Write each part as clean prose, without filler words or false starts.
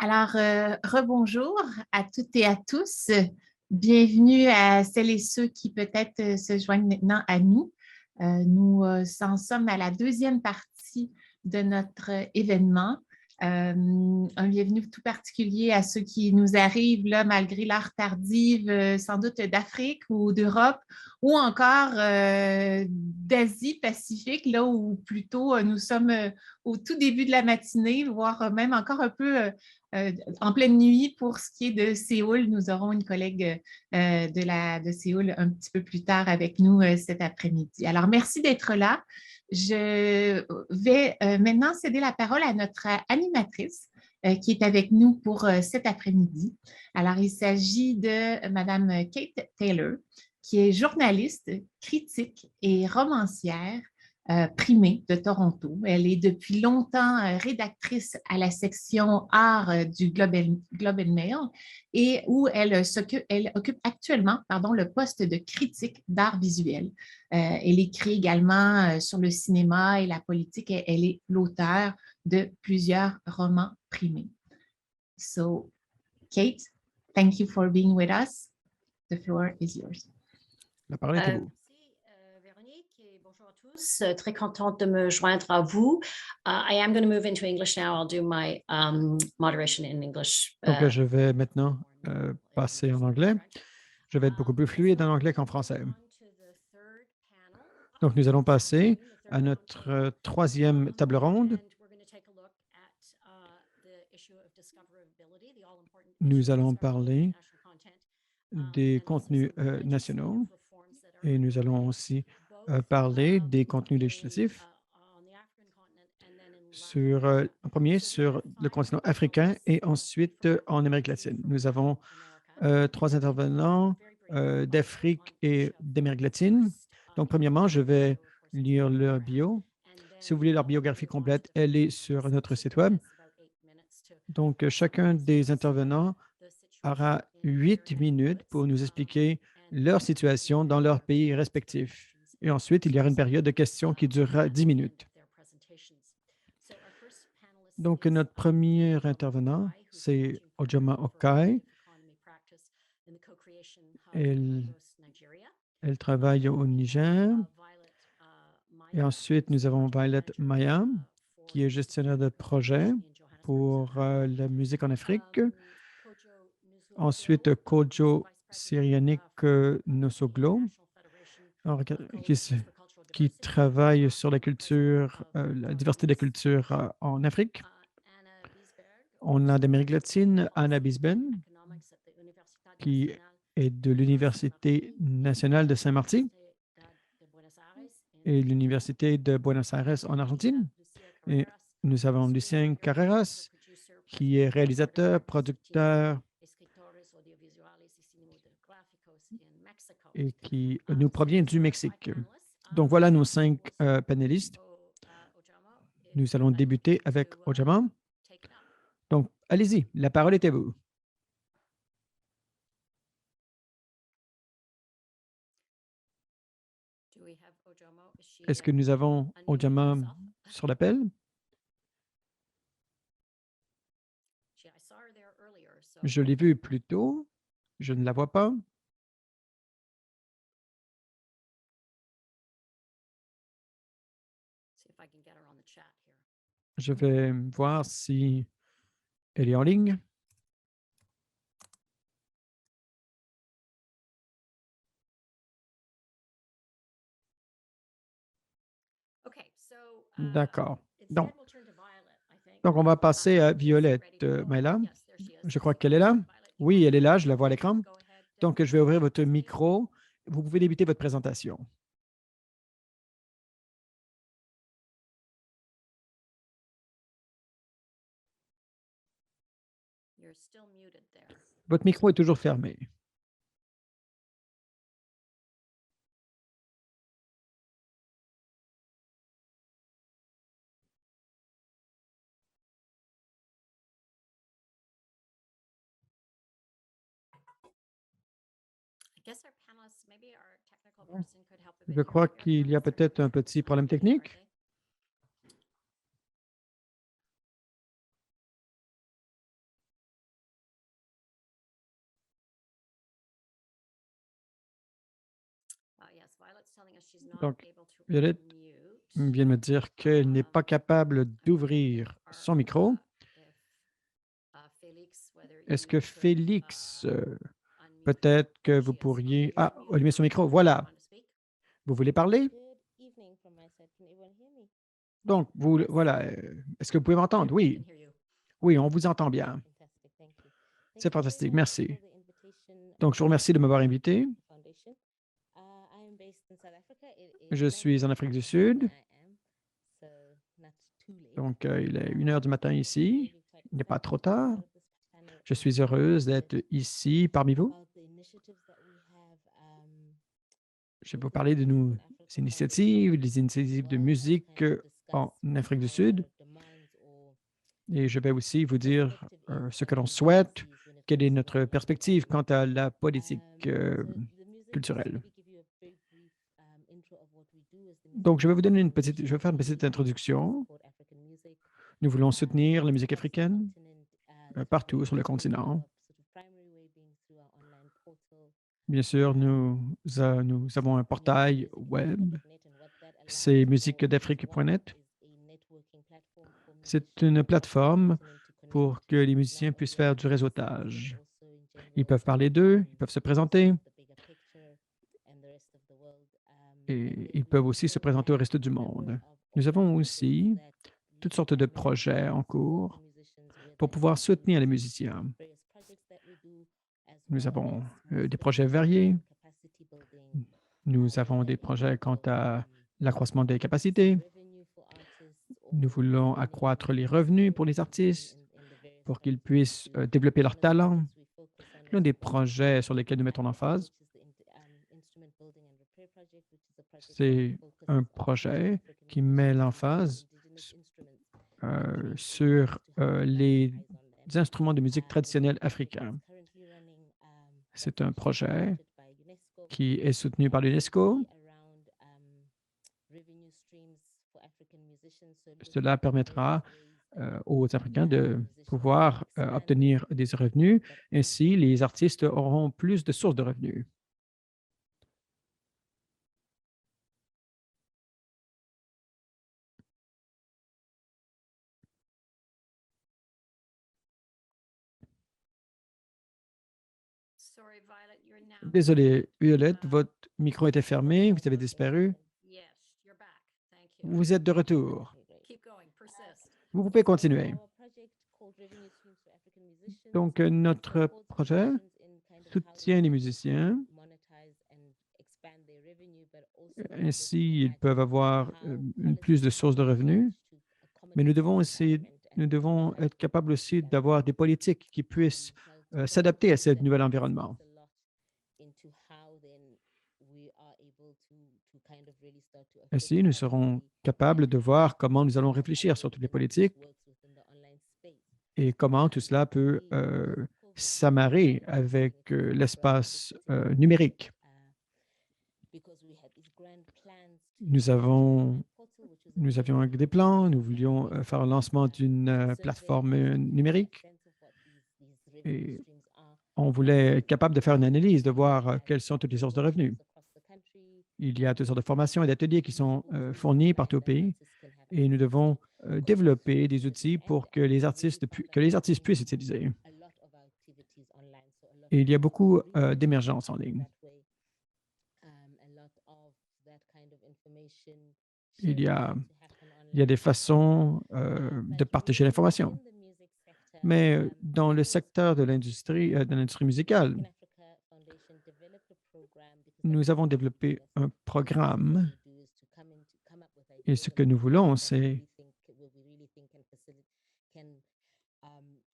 Alors, rebonjour à toutes et à tous. Bienvenue à celles et ceux qui peut-être se joignent maintenant à nous. Nous en sommes à la deuxième partie de notre événement. Un bienvenue tout particulier à ceux qui nous arrivent là, malgré l'heure tardive, sans doute d'Afrique ou d'Europe ou encore d'Asie Pacifique, là où plutôt nous sommes au tout début de la matinée, voire même encore un peu en pleine nuit pour ce qui est de Séoul. Nous aurons une collègue de Séoul un petit peu plus tard avec nous cet après-midi. Alors, merci d'être là. Je vais maintenant céder la parole à notre animatrice qui est avec nous pour cet après-midi. Alors, il s'agit de Madame Kate Taylor, qui est journaliste, critique et romancière primée de Toronto. Elle est depuis longtemps rédactrice à la section art du Globe and Mail et où elle occupe actuellement le poste de critique d'art visuel. Elle écrit également sur le cinéma et la politique et elle est l'auteure de plusieurs romans primés. So, Kate, thank you for being with us. The floor is yours. La parole est à vous. Merci Véronique et bonjour à tous. Très contente de me joindre à vous. I am going to move into English now. I'll do my moderation in English. Donc, je vais maintenant passer en anglais. Je vais être beaucoup plus fluide en anglais qu'en français. Donc, nous allons passer à notre troisième table ronde. Nous allons parler des contenus nationaux et nous allons aussi parler des contenus législatifs en premier sur le continent africain et ensuite en Amérique latine. Nous avons trois intervenants d'Afrique et d'Amérique latine. Donc, premièrement, je vais lire leur bio. Si vous voulez leur biographie complète, elle est sur notre site web. Donc, chacun des intervenants aura 8 minutes pour nous expliquer leur situation dans leur pays respectif. Et ensuite, il y aura une période de questions qui durera 10 minutes. Donc, notre premier intervenant, c'est Ojama Okai. Elle travaille au Niger. Et ensuite, nous avons Violet Maya, qui est gestionnaire de projet pour la musique en Afrique. Ensuite, Kojo Syrianic Nosoglo, qui travaille sur la culture, la diversité des cultures en Afrique. On a d'Amérique latine, Anna Bisben, qui est de l'Université nationale de Saint-Martin et l'Université de Buenos Aires en Argentine. Et nous avons Lucien Carreras, qui est réalisateur, producteur et qui nous provient du Mexique. Donc, voilà nos 5 panélistes. Nous allons débuter avec Ojama. Donc, allez-y, la parole est à vous. Est-ce que nous avons Ojama sur l'appel? Je l'ai vue plus tôt. Je ne la vois pas. Je vais voir si elle est en ligne. D'accord. Donc, on va passer à Violette Maila. Je crois qu'elle est là. Oui, elle est là, je la vois à l'écran. Donc, je vais ouvrir votre micro. Vous pouvez débuter votre présentation. Votre micro est toujours fermé. Je crois qu'il y a peut-être un petit problème technique. Donc, Violette vient de me dire qu'elle n'est pas capable d'ouvrir son micro. Est-ce que Félix, peut-être que vous pourriez... Ah, allumer son micro, voilà. Vous voulez parler? Donc, voilà. Est-ce que vous pouvez m'entendre? Oui. Oui, on vous entend bien. C'est fantastique, merci. Donc, je vous remercie de m'avoir invité. Je suis en Afrique du Sud. Donc, il est 1 heure du matin ici. Il n'est pas trop tard. Je suis heureuse d'être ici parmi vous. Je vais vous parler de nos initiatives, des initiatives de musique en Afrique du Sud. Et je vais aussi vous dire ce que l'on souhaite, quelle est notre perspective quant à la politique culturelle. Donc, je vais faire une petite introduction. Nous voulons soutenir la musique africaine partout sur le continent. Bien sûr, nous avons un portail web, c'est musiquedafrique.net. C'est une plateforme pour que les musiciens puissent faire du réseautage. Ils peuvent parler d'eux, ils peuvent se présenter et ils peuvent aussi se présenter au reste du monde. Nous avons aussi toutes sortes de projets en cours pour pouvoir soutenir les musiciens. Nous avons des projets variés. Nous avons des projets quant à l'accroissement des capacités. Nous voulons accroître les revenus pour les artistes pour qu'ils puissent développer leur talent. L'un des projets sur lesquels nous mettons l'emphase, c'est un projet qui met l'emphase sur les instruments de musique traditionnels africains. C'est un projet qui est soutenu par l'UNESCO. Cela permettra aux Africains de pouvoir obtenir des revenus. Ainsi, les artistes auront plus de sources de revenus. Désolé, Violette, votre micro était fermé, vous avez disparu. Vous êtes de retour. Vous pouvez continuer. Donc, notre projet soutient les musiciens. Ainsi, ils peuvent avoir plus de sources de revenus. Mais nous devons être capables aussi d'avoir des politiques qui puissent s'adapter à ce nouvel environnement. Ainsi, nous serons capables de voir comment nous allons réfléchir sur toutes les politiques et comment tout cela peut s'amarrer avec l'espace numérique. Nous avions des plans, nous voulions faire le lancement d'une plateforme numérique et on voulait être capable de faire une analyse, de voir quelles sont toutes les sources de revenus. Il y a toutes sortes de formations et d'ateliers qui sont fournis partout au pays et nous devons développer des outils pour que les artistes puissent utiliser. Et il y a beaucoup d'émergences en ligne. Il y a des façons de partager l'information. Mais dans le secteur de l'industrie musicale, nous avons développé un programme et ce que nous voulons, c'est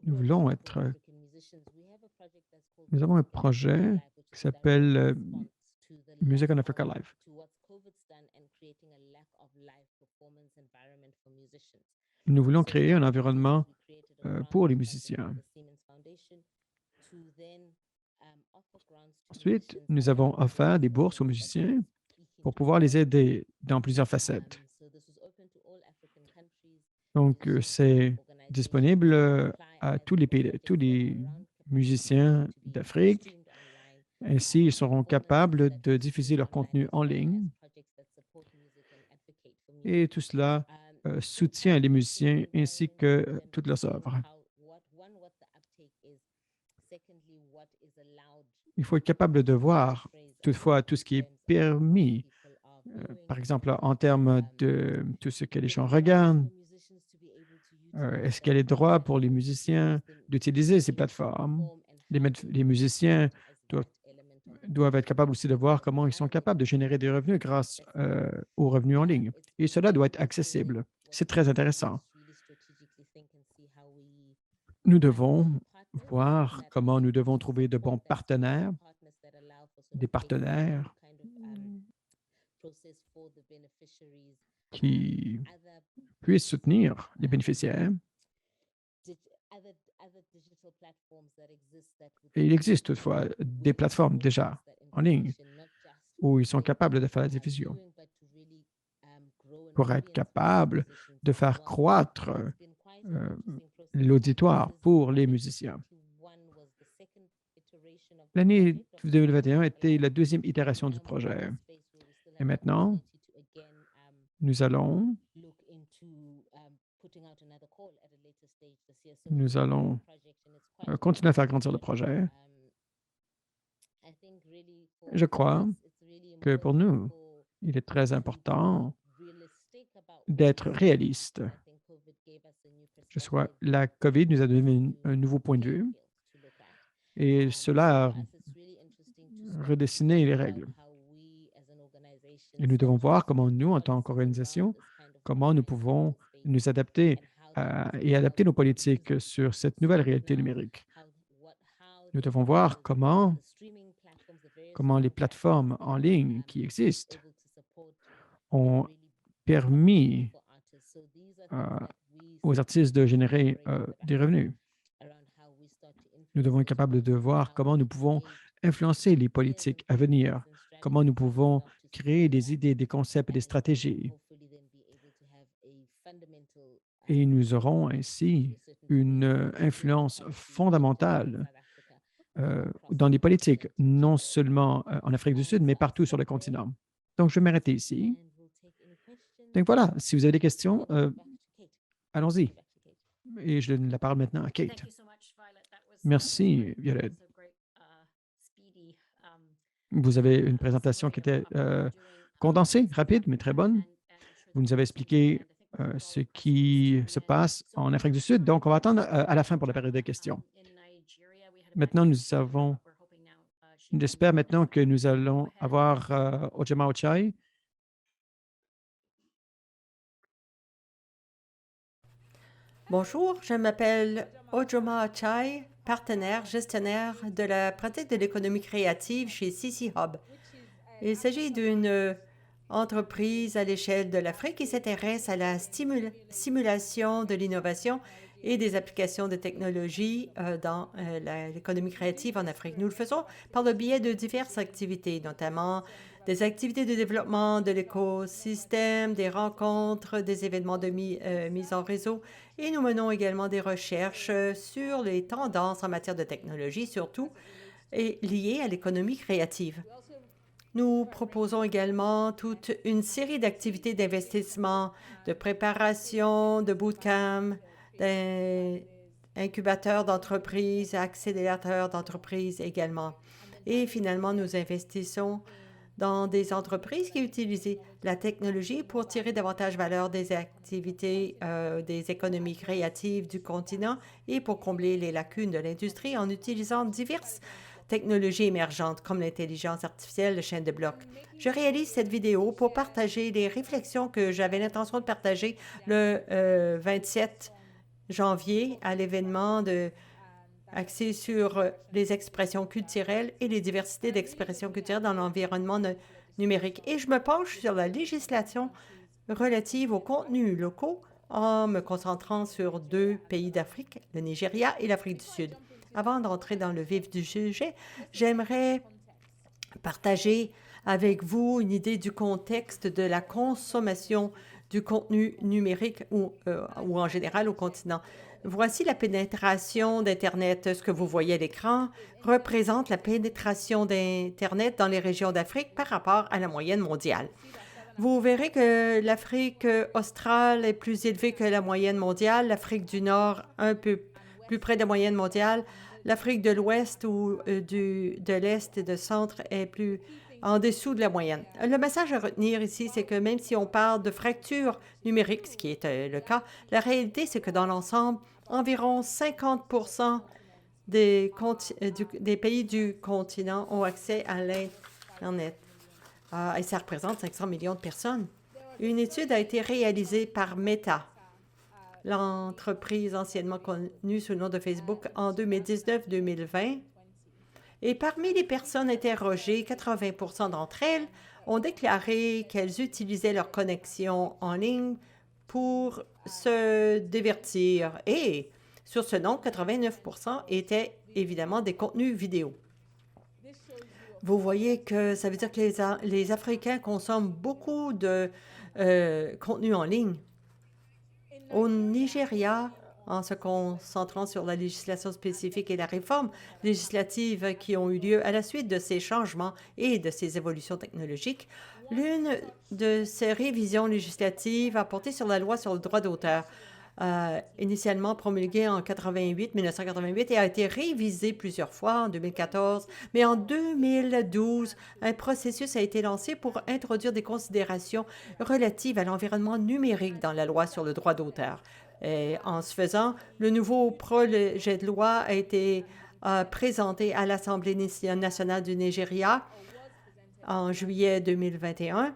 nous avons un projet qui s'appelle Music in Africa Live. Nous voulons créer un environnement pour les musiciens. Ensuite, nous avons offert des bourses aux musiciens pour pouvoir les aider dans plusieurs facettes. Donc, c'est disponible à tous les pays, tous les musiciens d'Afrique. Ainsi, ils seront capables de diffuser leur contenu en ligne et tout cela soutient les musiciens ainsi que toutes leurs œuvres. Il faut être capable de voir toutefois tout ce qui est permis, par exemple en termes de tout ce que les gens regardent. Est-ce qu'il y a les droits pour les musiciens d'utiliser ces plateformes? Les musiciens doivent, doivent être capables aussi de voir comment ils sont capables de générer des revenus grâce aux revenus en ligne. Et cela doit être accessible. C'est très intéressant. Nous devons voir comment nous devons trouver de bons partenaires, des partenaires qui puissent soutenir les bénéficiaires. Et il existe toutefois des plateformes déjà en ligne où ils sont capables de faire la diffusion pour être capables de faire croître euh, l'auditoire pour les musiciens. L'année 2021 était la deuxième itération du projet. Et maintenant, nous allons continuer à faire grandir le projet. Je crois que pour nous, il est très important d'être réaliste. La COVID nous a donné un nouveau point de vue et cela a redessiné les règles. Et nous devons voir comment nous, en tant qu'organisation, comment nous pouvons nous adapter et adapter nos politiques sur cette nouvelle réalité numérique. Nous devons voir comment les plateformes en ligne qui existent ont permis aux artistes de générer des revenus. Nous devons être capables de voir comment nous pouvons influencer les politiques à venir, comment nous pouvons créer des idées, des concepts et des stratégies. Et nous aurons ainsi une influence fondamentale dans les politiques, non seulement en Afrique du Sud, mais partout sur le continent. Donc, je vais m'arrêter ici. Donc voilà, si vous avez des questions, allons-y. Et je donne la parole maintenant à Kate. Merci, Violette. Vous avez une présentation qui était condensée, rapide, mais très bonne. Vous nous avez expliqué ce qui se passe en Afrique du Sud. Donc, on va attendre à la fin pour la période de questions. Maintenant, j'espère maintenant que nous allons avoir Ojama Ochai. Bonjour, je m'appelle Ojoma Achai, partenaire gestionnaire de la pratique de l'économie créative chez CC Hub. Il s'agit d'une entreprise à l'échelle de l'Afrique qui s'intéresse à la simulation de l'innovation et des applications de technologie dans l'économie créative en Afrique. Nous le faisons par le biais de diverses activités, notamment des activités de développement de l'écosystème, des rencontres, des événements de mise en réseau, et nous menons également des recherches sur les tendances en matière de technologie, surtout et liées à l'économie créative. Nous proposons également toute une série d'activités d'investissement, de préparation, de bootcamp, d'incubateurs d'entreprises, accélérateurs d'entreprises également. Et finalement, nous investissons dans des entreprises qui utilisent la technologie pour tirer davantage valeur des activités des économies créatives du continent et pour combler les lacunes de l'industrie en utilisant diverses technologies émergentes comme l'intelligence artificielle, le chaîne de blocs. Je réalise cette vidéo pour partager les réflexions que j'avais l'intention de partager le 27 janvier à l'événement axé sur les expressions culturelles et les diversités d'expressions culturelles dans l'environnement numérique. Et je me penche sur la législation relative aux contenus locaux en me concentrant sur deux pays d'Afrique, le Nigeria et l'Afrique du Sud. Avant d'entrer dans le vif du sujet, j'aimerais partager avec vous une idée du contexte de la consommation du contenu numérique ou en général au continent. Voici la pénétration d'Internet. Ce que vous voyez à l'écran représente la pénétration d'Internet dans les régions d'Afrique par rapport à la moyenne mondiale. Vous verrez que l'Afrique australe est plus élevée que la moyenne mondiale, l'Afrique du Nord un peu plus près de la moyenne mondiale, l'Afrique de l'Ouest ou de l'Est et de Centre est plus en dessous de la moyenne. Le message à retenir ici, c'est que même si on parle de fracture numérique, ce qui est le cas, la réalité, c'est que dans l'ensemble, environ 50% des pays du continent ont accès à l'Internet. Et ça représente 500 millions de personnes. Une étude a été réalisée par Meta, l'entreprise anciennement connue sous le nom de Facebook, en 2019-2020. Et parmi les personnes interrogées, 80% d'entre elles ont déclaré qu'elles utilisaient leur connexion en ligne pour se divertir. Et sur ce nombre, 89% étaient évidemment des contenus vidéo. Vous voyez que ça veut dire que les Africains consomment beaucoup de contenu en ligne. Au Nigeria, en se concentrant sur la législation spécifique et la réforme législative qui ont eu lieu à la suite de ces changements et de ces évolutions technologiques, l'une de ces révisions législatives a porté sur la loi sur le droit d'auteur, initialement promulguée en 1988 et a été révisée plusieurs fois en 2014. Mais en 2012, un processus a été lancé pour introduire des considérations relatives à l'environnement numérique dans la loi sur le droit d'auteur. Et en ce faisant, le nouveau projet de loi a été présenté à l'Assemblée nationale du Nigeria en juillet 2021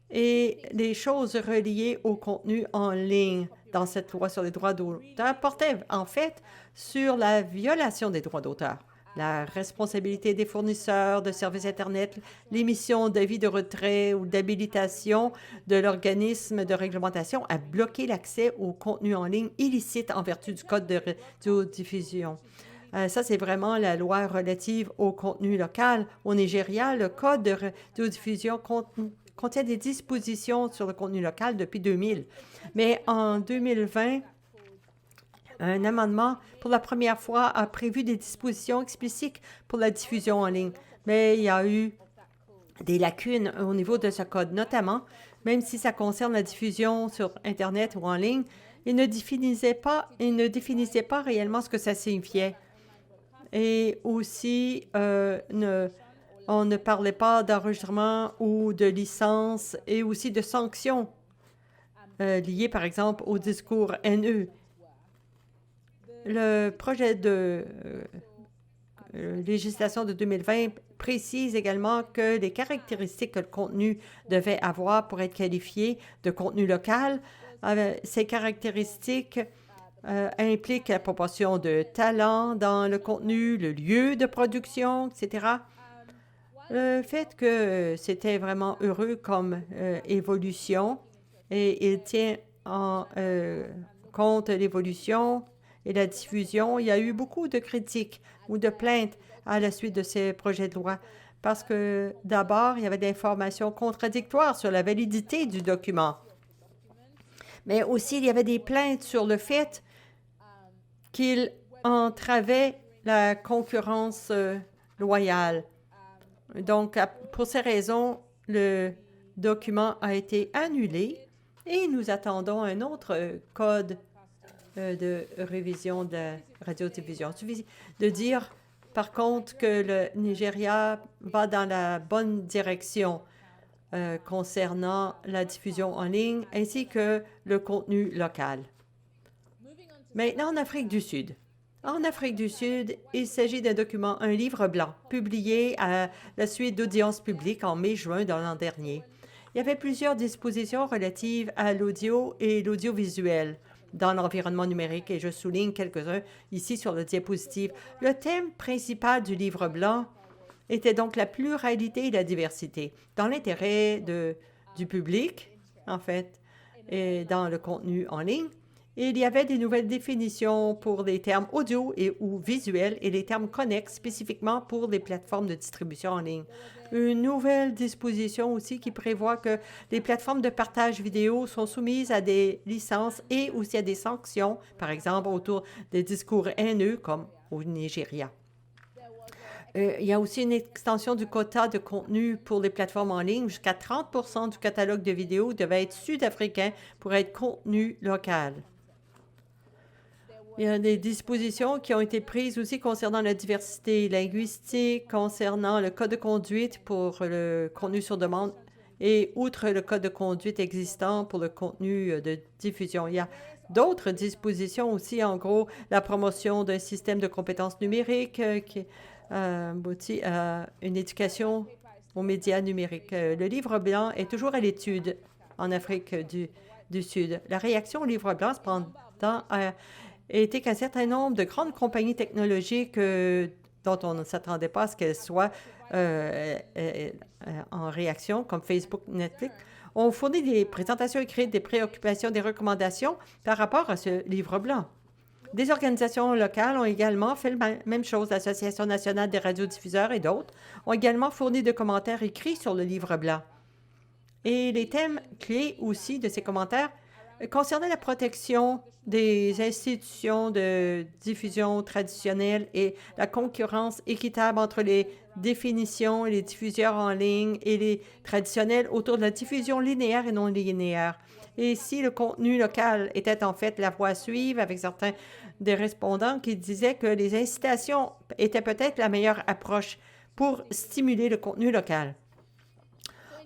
et les choses reliées au contenu en ligne dans cette loi sur les droits d'auteur portaient en fait sur la violation des droits d'auteur, la responsabilité des fournisseurs de services Internet, l'émission d'avis de retrait ou d'habilitation de l'organisme de réglementation à bloquer l'accès au contenu en ligne illicite en vertu du Code de radiodiffusion. Ça, c'est vraiment la loi relative au contenu local. Au Nigeria, le Code de radiodiffusion contient des dispositions sur le contenu local depuis 2000. Mais en 2020, un amendement, pour la première fois, a prévu des dispositions explicites pour la diffusion en ligne. Mais il y a eu des lacunes au niveau de ce code, notamment, même si ça concerne la diffusion sur Internet ou en ligne, il ne définissait pas réellement ce que ça signifiait. Et aussi, on ne parlait pas d'enregistrement ou de licence et aussi de sanctions liées, par exemple, au discours haineux. Le projet de législation de 2020 précise également que les caractéristiques que le contenu devait avoir pour être qualifié de contenu local, ces caractéristiques impliquent la proportion de talent dans le contenu, le lieu de production, etc. Le fait que c'était vraiment heureux comme évolution et il tient en compte l'évolution et la diffusion. Il y a eu beaucoup de critiques ou de plaintes à la suite de ces projets de loi parce que d'abord, il y avait des informations contradictoires sur la validité du document. Mais aussi, il y avait des plaintes sur le fait qu'il entravait la concurrence loyale. Donc, pour ces raisons, le document a été annulé et nous attendons un autre code de révision de la radiodiffusion. Il suffit de dire, par contre, que le Nigeria va dans la bonne direction concernant la diffusion en ligne ainsi que le contenu local. Maintenant, en Afrique du Sud. En Afrique du Sud, il s'agit d'un document, un livre blanc, publié à la suite d'audiences publiques en mai-juin de l'an dernier. Il y avait plusieurs dispositions relatives à l'audio et l'audiovisuel dans l'environnement numérique et je souligne quelques-uns ici sur le diapositive. Le thème principal du livre blanc était donc la pluralité et la diversité dans l'intérêt du public, en fait, et dans le contenu en ligne, Et il y avait des nouvelles définitions pour les termes audio et ou visuels et les termes connexes spécifiquement pour les plateformes de distribution en ligne. Une nouvelle disposition aussi qui prévoit que les plateformes de partage vidéo sont soumises à des licences et aussi à des sanctions, par exemple autour des discours haineux comme au Nigeria. Il y a aussi une extension du quota de contenu pour les plateformes en ligne. Jusqu'à 30% du catalogue de vidéos devait être sud-africain pour être contenu local. Il y a des dispositions qui ont été prises aussi concernant la diversité linguistique, concernant le code de conduite pour le contenu sur demande et outre le code de conduite existant pour le contenu de diffusion. Il y a d'autres dispositions aussi, en gros, la promotion d'un système de compétences numériques qui aboutit à une éducation aux médias numériques. Le livre blanc est toujours à l'étude en Afrique du Sud. La réaction au livre blanc, cependant, était qu'un certain nombre de grandes compagnies technologiques dont on ne s'attendait pas à ce qu'elles soient en réaction, comme Facebook, Netflix, ont fourni des présentations écrites, des préoccupations, des recommandations par rapport à ce livre blanc. Des organisations locales ont également fait la même chose. L'Association nationale des radiodiffuseurs et d'autres ont également fourni des commentaires écrits sur le livre blanc. Et les thèmes clés aussi de ces commentaires concernaient la protection des institutions de diffusion traditionnelles et la concurrence équitable entre les définitions et les diffuseurs en ligne et les traditionnels autour de la diffusion linéaire et non linéaire. Et si le contenu local était en fait la voie à suivre, avec certains des répondants qui disaient que les incitations étaient peut-être la meilleure approche pour stimuler le contenu local.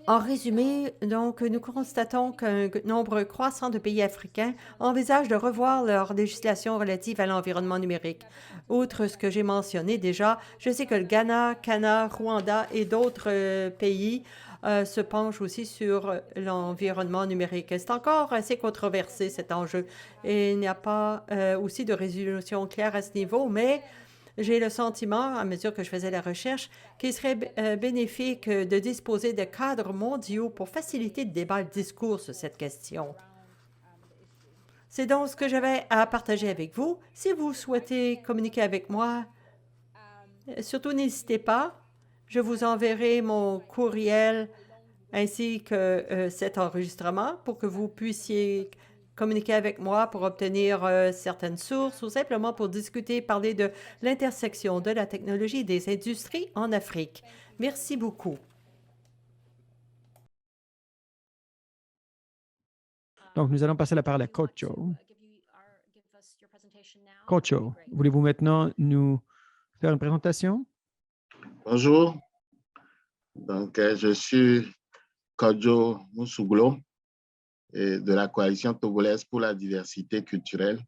En résumé, donc, nous constatons qu'un nombre croissant de pays africains envisagent de revoir leur législation relative à l'environnement numérique. Outre ce que j'ai mentionné déjà, je sais que le Ghana, Rwanda et d'autres pays se penchent aussi sur l'environnement numérique. C'est encore assez controversé cet enjeu. Et il n'y a pas aussi de résolution claire à ce niveau, mais j'ai le sentiment, à mesure que je faisais la recherche, qu'il serait bénéfique de disposer de cadres mondiaux pour faciliter le débat et le discours sur cette question. C'est donc ce que j'avais à partager avec vous. Si vous souhaitez communiquer avec moi, surtout n'hésitez pas. Je vous enverrai mon courriel ainsi que cet enregistrement pour que vous puissiez communiquer avec moi pour obtenir certaines sources ou simplement pour discuter, parler de l'intersection de la technologie et des industries en Afrique. Merci beaucoup. Donc, nous allons passer la parole à Kocho. Kocho, voulez-vous maintenant nous faire une présentation? Bonjour. Donc, je suis Kojo Moussouglo de la Coalition togolaise pour la diversité culturelle.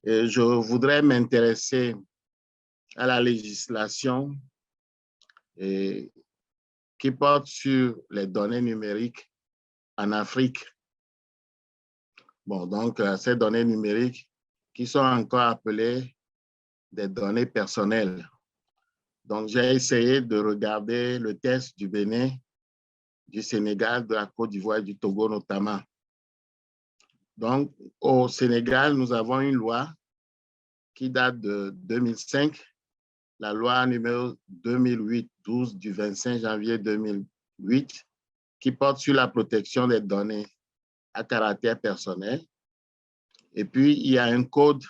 Et je voudrais m'intéresser à la législation qui porte sur les données numériques en Afrique. Bon, donc, ces données numériques qui sont encore appelées des données personnelles. Donc, j'ai essayé de regarder le test du Bénin, du Sénégal, de la Côte d'Ivoire et du Togo notamment. Donc, au Sénégal, nous avons une loi qui date de 2005, la loi numéro 2008-12 du 25 janvier 2008, qui porte sur la protection des données à caractère personnel. Et puis, il y a un code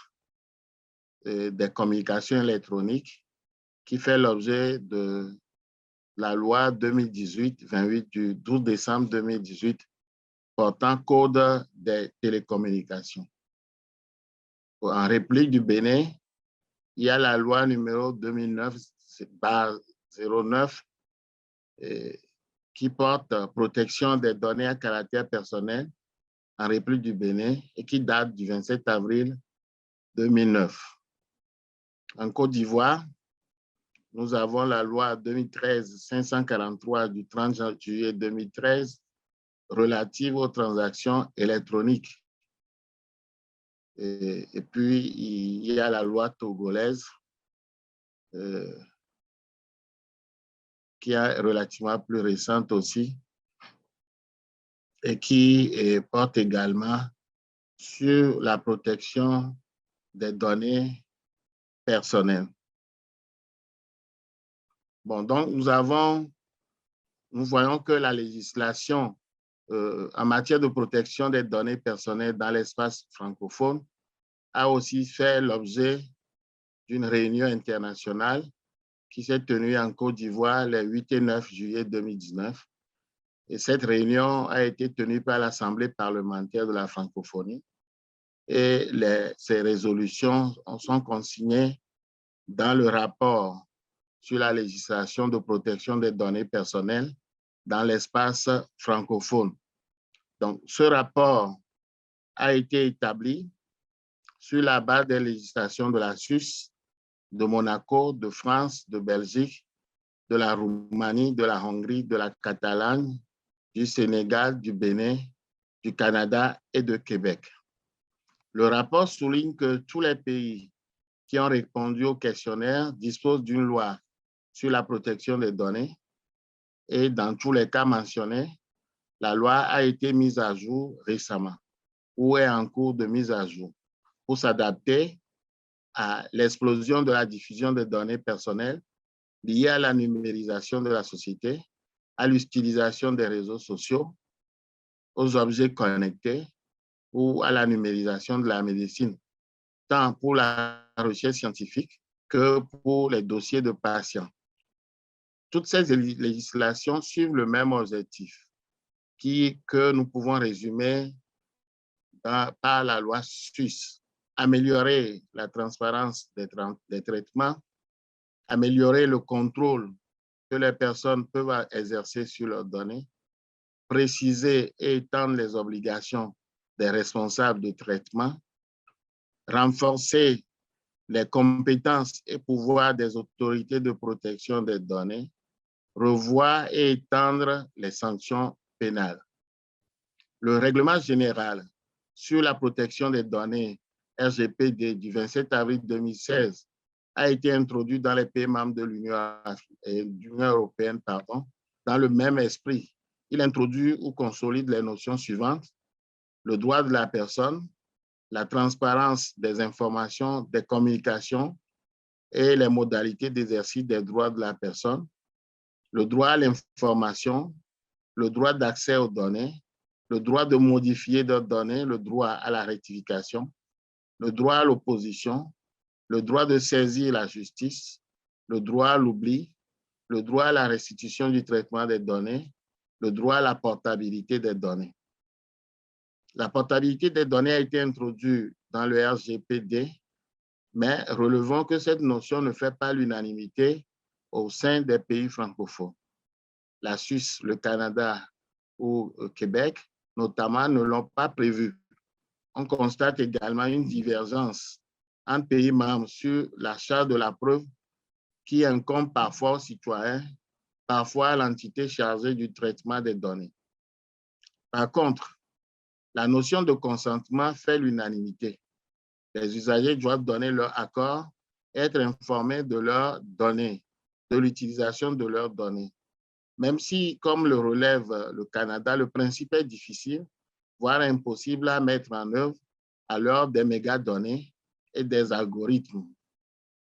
des communications électroniques qui fait l'objet de la loi 2018-28 du 12 décembre 2018 portant code des télécommunications. En réplique du Bénin, il y a la loi numéro 2009-09 qui porte protection des données à caractère personnel en République du Bénin et qui date du 27 avril 2009. En Côte d'Ivoire, nous avons la loi 2013-543 du 30 juillet 2013 relative aux transactions électroniques. Et puis, il y a la loi togolaise qui est relativement plus récente aussi et qui porte également sur la protection des données personnelles. Bon, donc nous voyons que la législation en matière de protection des données personnelles dans l'espace francophone a aussi fait l'objet d'une réunion internationale qui s'est tenue en Côte d'Ivoire les 8 et 9 juillet 2019. Et cette réunion a été tenue par l'Assemblée parlementaire de la francophonie. Et ces résolutions sont consignées dans le rapport sur la législation de protection des données personnelles dans l'espace francophone. Donc, ce rapport a été établi sur la base des législations de la Suisse, de Monaco, de France, de Belgique, de la Roumanie, de la Hongrie, de la Catalogne, du Sénégal, du Bénin, du Canada et de Québec. Le rapport souligne que tous les pays qui ont répondu au questionnaire disposent d'une loi sur la protection des données et dans tous les cas mentionnés, la loi a été mise à jour récemment ou est en cours de mise à jour pour s'adapter à l'explosion de la diffusion des données personnelles liées à la numérisation de la société, à l'utilisation des réseaux sociaux, aux objets connectés ou à la numérisation de la médecine, tant pour la recherche scientifique que pour les dossiers de patients. Toutes ces législations suivent le même objectif que nous pouvons résumer par la loi suisse. Améliorer la transparence des traitements, améliorer le contrôle que les personnes peuvent exercer sur leurs données, préciser et étendre les obligations des responsables de traitement, renforcer les compétences et pouvoirs des autorités de protection des données, revoir et étendre les sanctions pénales. Le règlement général sur la protection des données RGPD du 27 avril 2016 a été introduit dans les pays membres de l'Union européenne, dans le même esprit. Il introduit ou consolide les notions suivantes: le droit de la personne, la transparence des informations, des communications et les modalités d'exercice des droits de la personne, le droit à l'information, le droit d'accès aux données, le droit de modifier d'autres données, le droit à la rectification, le droit à l'opposition, le droit de saisir la justice, le droit à l'oubli, le droit à la restitution du traitement des données, le droit à la portabilité des données. La portabilité des données a été introduite dans le RGPD, mais relevons que cette notion ne fait pas l'unanimité au sein des pays francophones. La Suisse, le Canada ou le Québec, notamment, ne l'ont pas prévu. On constate également une divergence entre pays membres sur la charge de la preuve qui incombe parfois aux citoyens, parfois à l'entité chargée du traitement des données. Par contre, la notion de consentement fait l'unanimité. Les usagers doivent donner leur accord, être informés de leurs données, de l'utilisation de leurs données. Même si, comme le relève le Canada, le principe est difficile, voire impossible à mettre en œuvre à l'heure des mégadonnées et des algorithmes.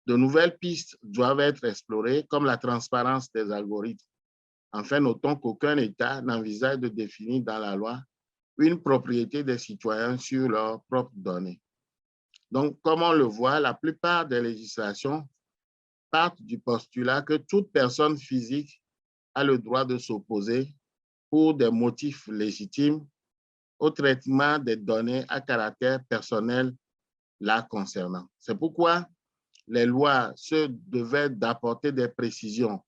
De nouvelles pistes doivent être explorées, comme la transparence des algorithmes. Enfin, notons qu'aucun État n'envisage de définir dans la loi une propriété des citoyens sur leurs propres données. Donc, comme on le voit, la plupart des législations partent du postulat que toute personne physique a le droit de s'opposer pour des motifs légitimes au traitement des données à caractère personnel la concernant. C'est pourquoi les lois se devaient d'apporter des précisions,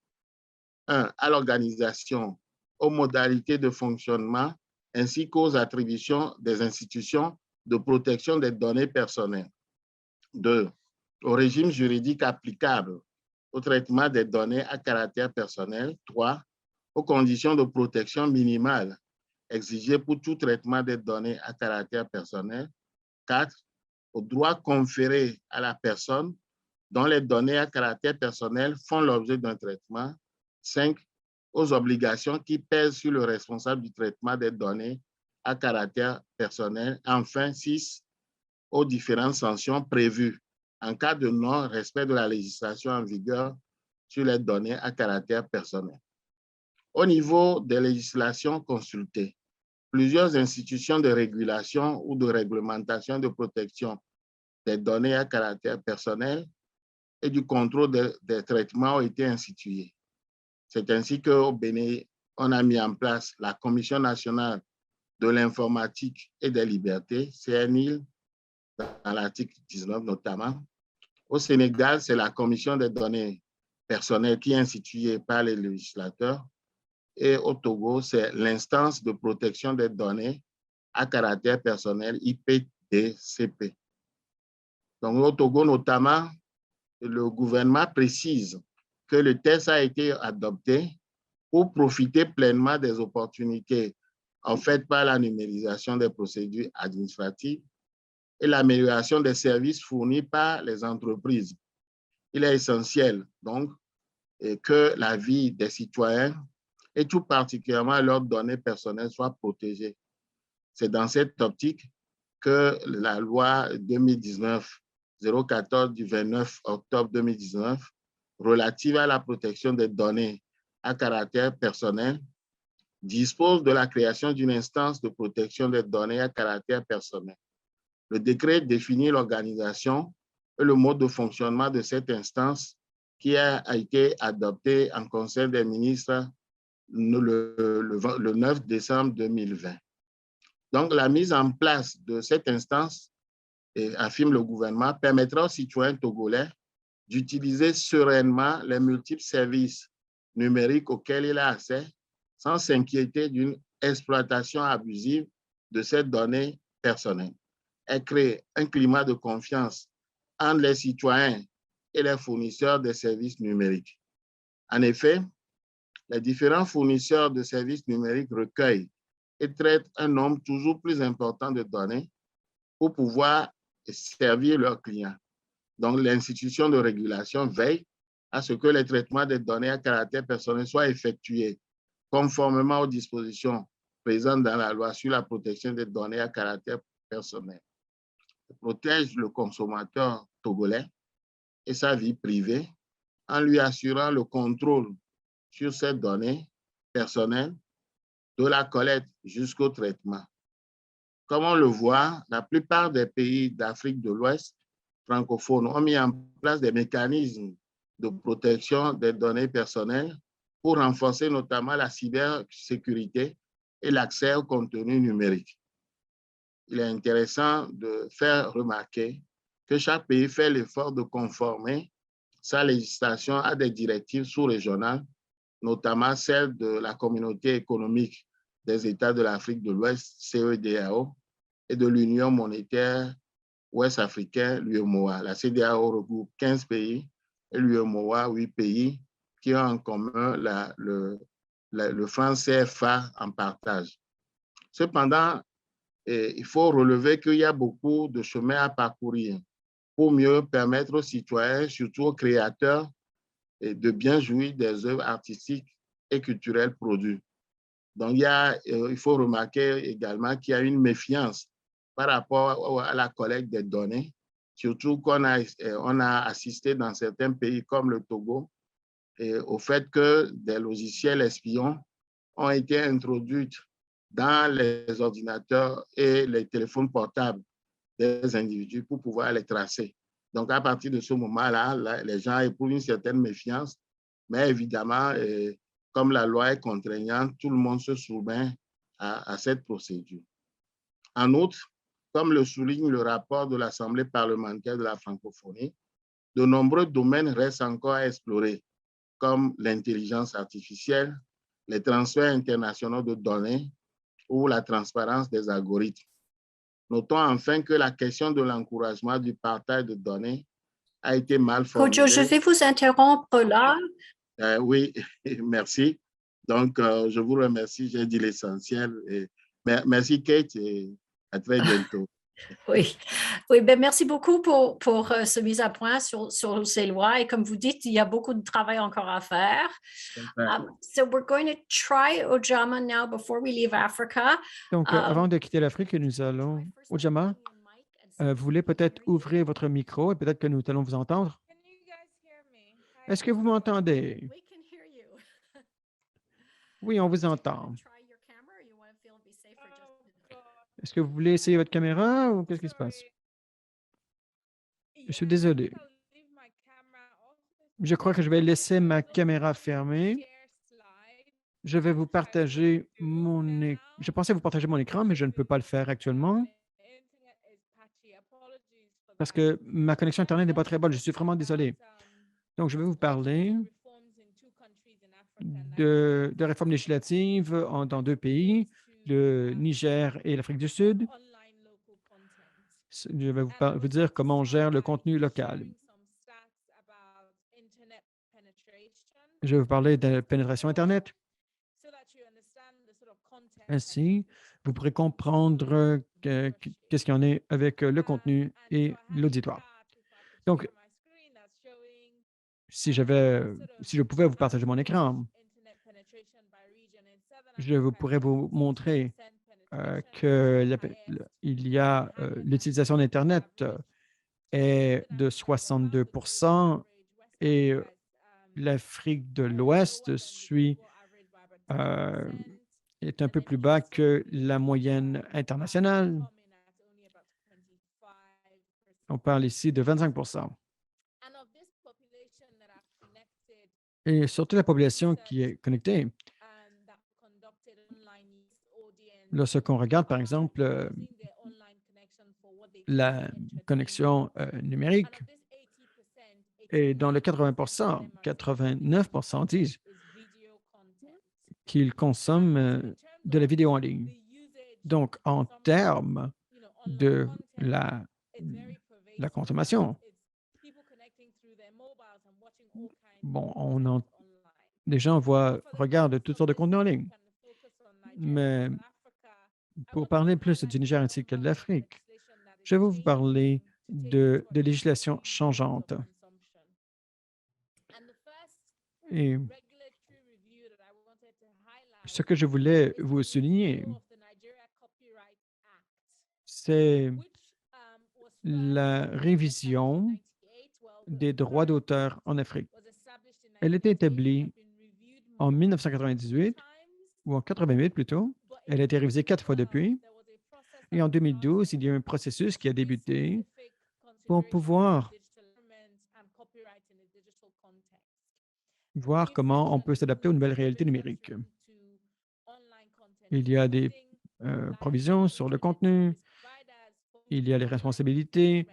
à l'organisation, aux modalités de fonctionnement, ainsi qu'aux attributions des institutions de protection des données personnelles. 2. Au régime juridique applicable au traitement des données à caractère personnel. 3. Aux conditions de protection minimales exigées pour tout traitement des données à caractère personnel. 4. Aux droits conférés à la personne dont les données à caractère personnel font l'objet d'un traitement. 5. Aux obligations qui pèsent sur le responsable du traitement des données à caractère personnel. Enfin, 6, aux différentes sanctions prévues en cas de non-respect de la législation en vigueur sur les données à caractère personnel. Au niveau des législations consultées, plusieurs institutions de régulation ou de réglementation de protection des données à caractère personnel et du contrôle des traitements ont été instituées. C'est ainsi qu'au Bénin, on a mis en place la Commission nationale de l'informatique et des libertés, CNIL, dans l'article 19 notamment. Au Sénégal, c'est la Commission des données personnelles qui est instituée par les législateurs. Et au Togo, c'est l'instance de protection des données à caractère personnel, IPDCP. Donc, au Togo, notamment, le gouvernement précise que le texte a été adopté pour profiter pleinement des opportunités offertes par la numérisation des procédures administratives et l'amélioration des services fournis par les entreprises. Il est essentiel, donc, que la vie des citoyens et tout particulièrement leurs données personnelles soient protégées. C'est dans cette optique que la loi 2019-014 du 29 octobre 2019 relative à la protection des données à caractère personnel dispose de la création d'une instance de protection des données à caractère personnel. Le décret définit l'organisation et le mode de fonctionnement de cette instance qui a été adopté en Conseil des ministres le 9 décembre 2020. Donc, la mise en place de cette instance, affirme le gouvernement, permettra aux citoyens togolais d'utiliser sereinement les multiples services numériques auxquels il a accès sans s'inquiéter d'une exploitation abusive de ces données personnelles. Elle crée un climat de confiance entre les citoyens et les fournisseurs de services numériques. En effet, les différents fournisseurs de services numériques recueillent et traitent un nombre toujours plus important de données pour pouvoir servir leurs clients. Donc, l'institution de régulation veille à ce que les traitements des données à caractère personnel soient effectués conformément aux dispositions présentes dans la loi sur la protection des données à caractère personnel. Elle protège le consommateur togolais et sa vie privée en lui assurant le contrôle sur ces données personnelles de la collecte jusqu'au traitement. Comme on le voit, la plupart des pays d'Afrique de l'Ouest francophones ont mis en place des mécanismes de protection des données personnelles pour renforcer notamment la cybersécurité et l'accès au contenu numérique. Il est intéressant de faire remarquer que chaque pays fait l'effort de conformer sa législation à des directives sous-régionales, notamment celle de la Communauté économique des États de l'Afrique de l'Ouest, CEDEAO, et de l'Union monétaire ouest-africaine, l'UEMOA. La CEDEAO regroupe 15 pays et l'UEMOA, 8 pays qui ont en commun le franc CFA en partage. Cependant, il faut relever qu'il y a beaucoup de chemin à parcourir pour mieux permettre aux citoyens, surtout aux créateurs, de bien jouir des œuvres artistiques et culturelles produites. Donc, il faut remarquer également qu'il y a une méfiance par rapport à la collecte des données, surtout qu'on a assisté dans certains pays comme le Togo au fait que des logiciels espions ont été introduits dans les ordinateurs et les téléphones portables des individus pour pouvoir les tracer. Donc, à partir de ce moment-là, les gens éprouvent une certaine méfiance, mais évidemment, comme la loi est contraignante, tout le monde se soumet à cette procédure. En outre, comme le souligne le rapport de l'Assemblée parlementaire de la francophonie, de nombreux domaines restent encore à explorer, comme l'intelligence artificielle, les transferts internationaux de données ou la transparence des algorithmes. Notons enfin que la question de l'encouragement du partage de données a été mal formulée. Kojo, je vais vous interrompre là. Oui, merci. Donc, je vous remercie, j'ai dit l'essentiel. Merci Kate et à très bientôt. Oui, oui, ben merci beaucoup pour ce mise à point sur ces lois. Et comme vous dites, il y a beaucoup de travail encore à faire. So we're going to try Ojama now before we leave Africa. Donc, avant de quitter l'Afrique, nous allons, Ojama, vous voulez peut-être ouvrir votre micro et peut-être que nous allons vous entendre. Est-ce que vous m'entendez? We can hear you. Oui, on vous entend. Try your camera, or you want to feel be safer just Est-ce que vous voulez essayer votre caméra ou qu'est-ce qui se passe? Je suis désolé. Je crois que je vais laisser ma caméra fermée. Je vais vous partager mon écran. Je pensais vous partager mon écran, mais je ne peux pas le faire actuellement parce que ma connexion Internet n'est pas très bonne. Je suis vraiment désolé. Donc, je vais vous parler de réformes législatives dans deux pays, le Niger et l'Afrique du Sud. Je vais vous dire comment on gère le contenu local. Je vais vous parler de la pénétration Internet. Ainsi, vous pourrez comprendre qu'est-ce qu'il y en est avec le contenu et l'auditoire. Donc, si je pouvais vous partager mon écran, je pourrais vous montrer qu'il y a l'utilisation d'Internet est de 62% et l'Afrique de l'Ouest est un peu plus bas que la moyenne internationale. On parle ici de 25%. Et surtout la population qui est connectée. Lorsqu'on regarde, par exemple, la connexion numérique, et dans le 80%, 89% disent qu'ils consomment de la vidéo en ligne. Donc, en termes de la consommation, bon, les gens regardent toutes sortes de contenus en ligne. Mais pour parler plus du Niger ainsi que de l'Afrique, je vais vous parler de législation changeante. Et ce que je voulais vous souligner, c'est la révision des droits d'auteur en Afrique. Elle a été établie en 1998, ou en 88 plutôt. Elle a été révisée 4 fois depuis. Et en 2012, il y a eu un processus qui a débuté pour pouvoir voir comment on peut s'adapter aux nouvelles réalités numériques. Il y a des provisions sur le contenu, il y a les responsabilités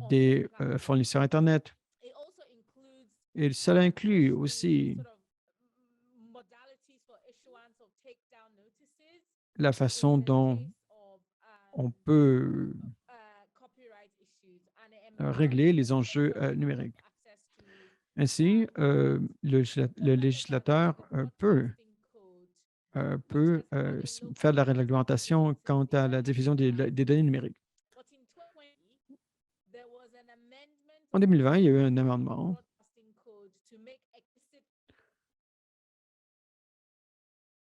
des fournisseurs Internet. Et cela inclut aussi la façon dont on peut régler les enjeux numériques. Ainsi, le législateur peut faire de la réglementation quant à la diffusion des données numériques. En 2020, il y a eu un amendement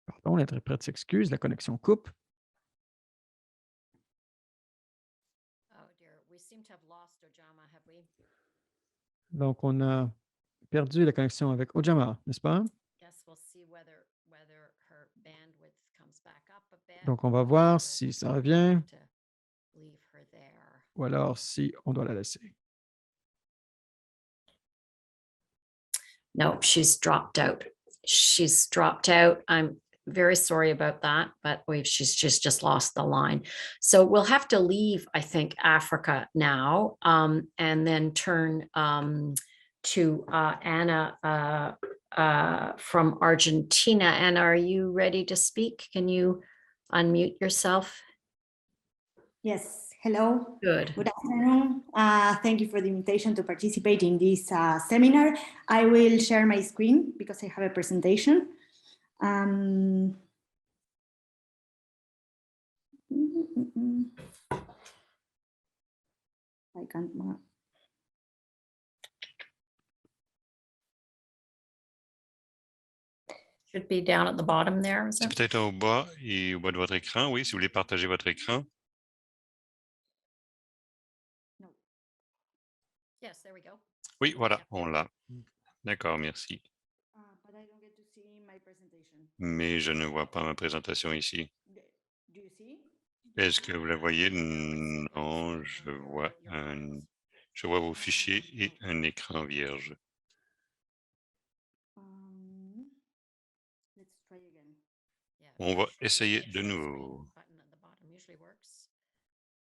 Pardon, l'interprète s'excuse, la connexion coupe. Donc, on a perdu la connexion avec Ojama, n'est-ce pas? Donc, on va voir si ça revient ou alors si on doit la laisser. No, she's dropped out. She's dropped out. I'm very sorry about that, but she's just lost the line. So we'll have to leave, I think, Africa now, and then turn to Anna from Argentina. Anna, are you ready to speak? Can you unmute yourself? Yes. Hello. Good. Good afternoon. Thank you for the invitation to participate in this seminar. I will share my screen because I have a presentation. I can't mark. Should be down at the bottom there. Is C'est it? peut-être au bas et au bas de votre écran. Oui, si vous voulez partager votre écran. No. Yes, there we go. Oui, voilà, on l'a. D'accord, merci. But I don't get to see my presentation. Mais je ne vois pas ma présentation ici. Do you see? Est-ce que vous la voyez? Non, je vois vos fichiers et un écran vierge. Let's try again. Yeah, On va share essayer screen de nouveau. button at the bottom usually works.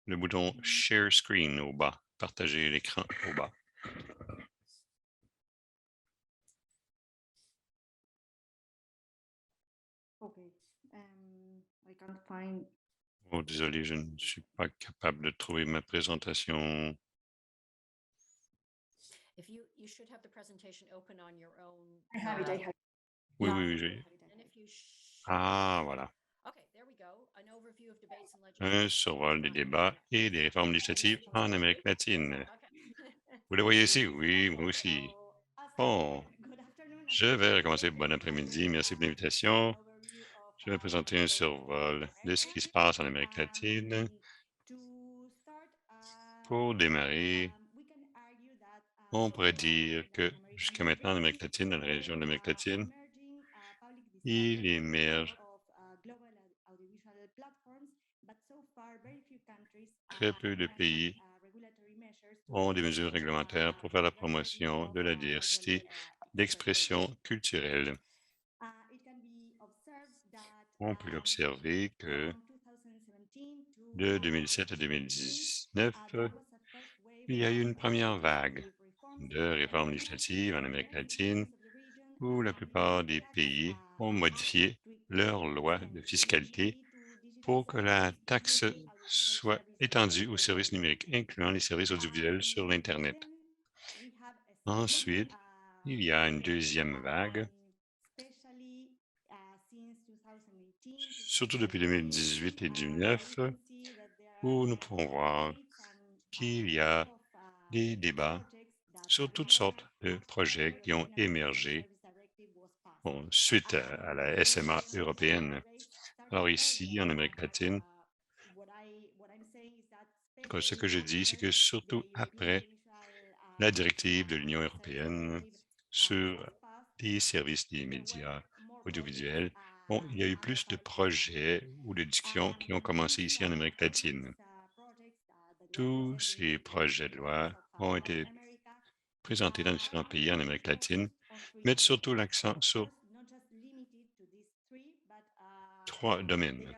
Le bouton Share Screen au bas. Partager l'écran au bas. Okay. I can't find. Oh, désolé, je ne suis pas capable de trouver ma présentation. If you should have the presentation open on your own. I have it. I have it. Oui, Yeah, oui, oui. I have it, I have And it. if you Ah, voilà. Okay, there we go. An overview of debates and Un legislation. survol des débats et des réformes législatives en Amérique latine. Okay. Vous le voyez ici? Oui, moi aussi. Bon, je vais recommencer. Bon après-midi. Merci pour l'invitation. Je vais présenter un survol de ce qui se passe en Amérique latine. Pour démarrer, on pourrait dire que jusqu'à maintenant, en Amérique latine, dans la région de l'Amérique latine, il émerge très peu de pays ont des mesures réglementaires pour faire la promotion de la diversité d'expression culturelle. On peut observer que de 2007 à 2019, il y a eu une première vague de réformes législatives en Amérique latine où la plupart des pays ont modifié leurs lois de fiscalité pour que la taxe soit étendue aux services numériques, incluant les services audiovisuels sur l'Internet. Ensuite, il y a une deuxième vague, surtout depuis 2018 et 2019, où nous pouvons voir qu'il y a des débats sur toutes sortes de projets qui ont émergé suite à la SMA européenne. Alors ici, en Amérique latine, ce que je dis, c'est que surtout après la directive de l'Union européenne sur les services des médias audiovisuels, il y a eu plus de projets ou de discussions qui ont commencé ici en Amérique latine. Tous ces projets de loi ont été présentés dans différents pays en Amérique latine, mettent surtout l'accent sur 3 domaines.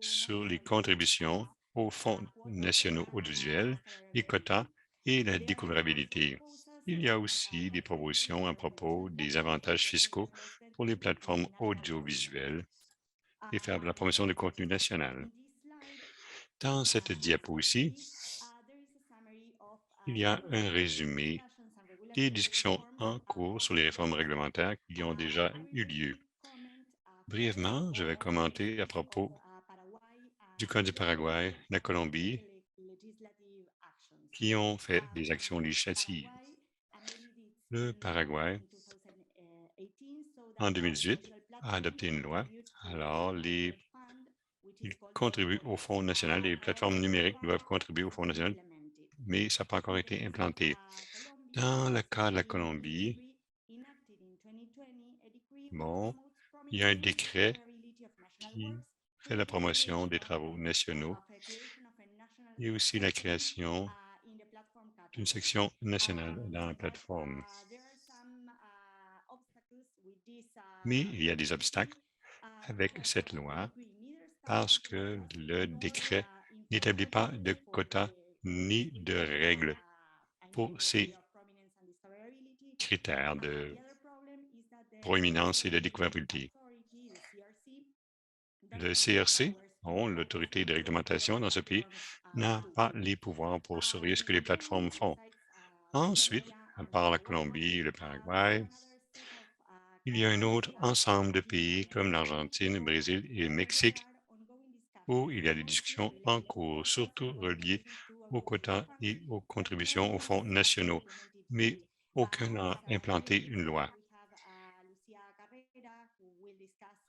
Sur les contributions aux fonds nationaux audiovisuels, les quotas et la découvrabilité. Il y a aussi des propositions à propos des avantages fiscaux pour les plateformes audiovisuelles et faire la promotion du contenu national. Dans cette diapo ici, il y a un résumé des discussions en cours sur les réformes réglementaires qui ont déjà eu lieu. Brièvement, je vais commenter à propos du cas du Paraguay, la Colombie, qui ont fait des actions législatives. Le Paraguay, en 2018, a adopté une loi. Alors, ils contribuent au Fonds national, les plateformes numériques doivent contribuer au Fonds national, mais ça n'a pas encore été implanté. Dans le cas de la Colombie, il y a un décret qui fait la promotion des travaux nationaux et aussi la création d'une section nationale dans la plateforme. Mais il y a des obstacles avec cette loi parce que le décret n'établit pas de quotas ni de règles pour ces critères de proéminence et de découvrabilité. Le CRC, l'autorité de réglementation dans ce pays, n'a pas les pouvoirs pour surveiller ce que les plateformes font. Ensuite, à part la Colombie et le Paraguay, il y a un autre ensemble de pays comme l'Argentine, le Brésil et le Mexique où il y a des discussions en cours, surtout reliées aux quotas et aux contributions aux fonds nationaux, mais aucun n'a implanté une loi.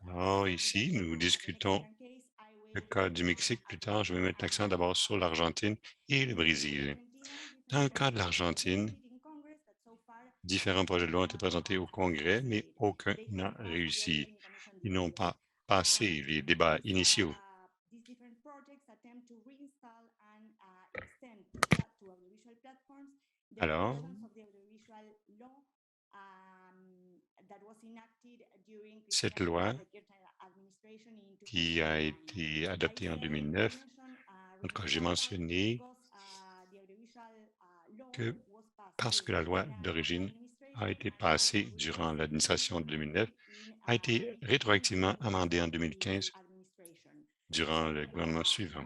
Alors ici, nous discutons le cas du Mexique. Plus tard, je vais mettre l'accent d'abord sur l'Argentine et le Brésil. Dans le cas de l'Argentine, différents projets de loi ont été présentés au Congrès, mais aucun n'a réussi. Ils n'ont pas passé les débats initiaux. Alors, cette loi qui a été adoptée en 2009, en tout cas, j'ai mentionné que parce que la loi d'origine a été passée durant l'administration de 2009, a été rétroactivement amendée en 2015 durant le gouvernement suivant.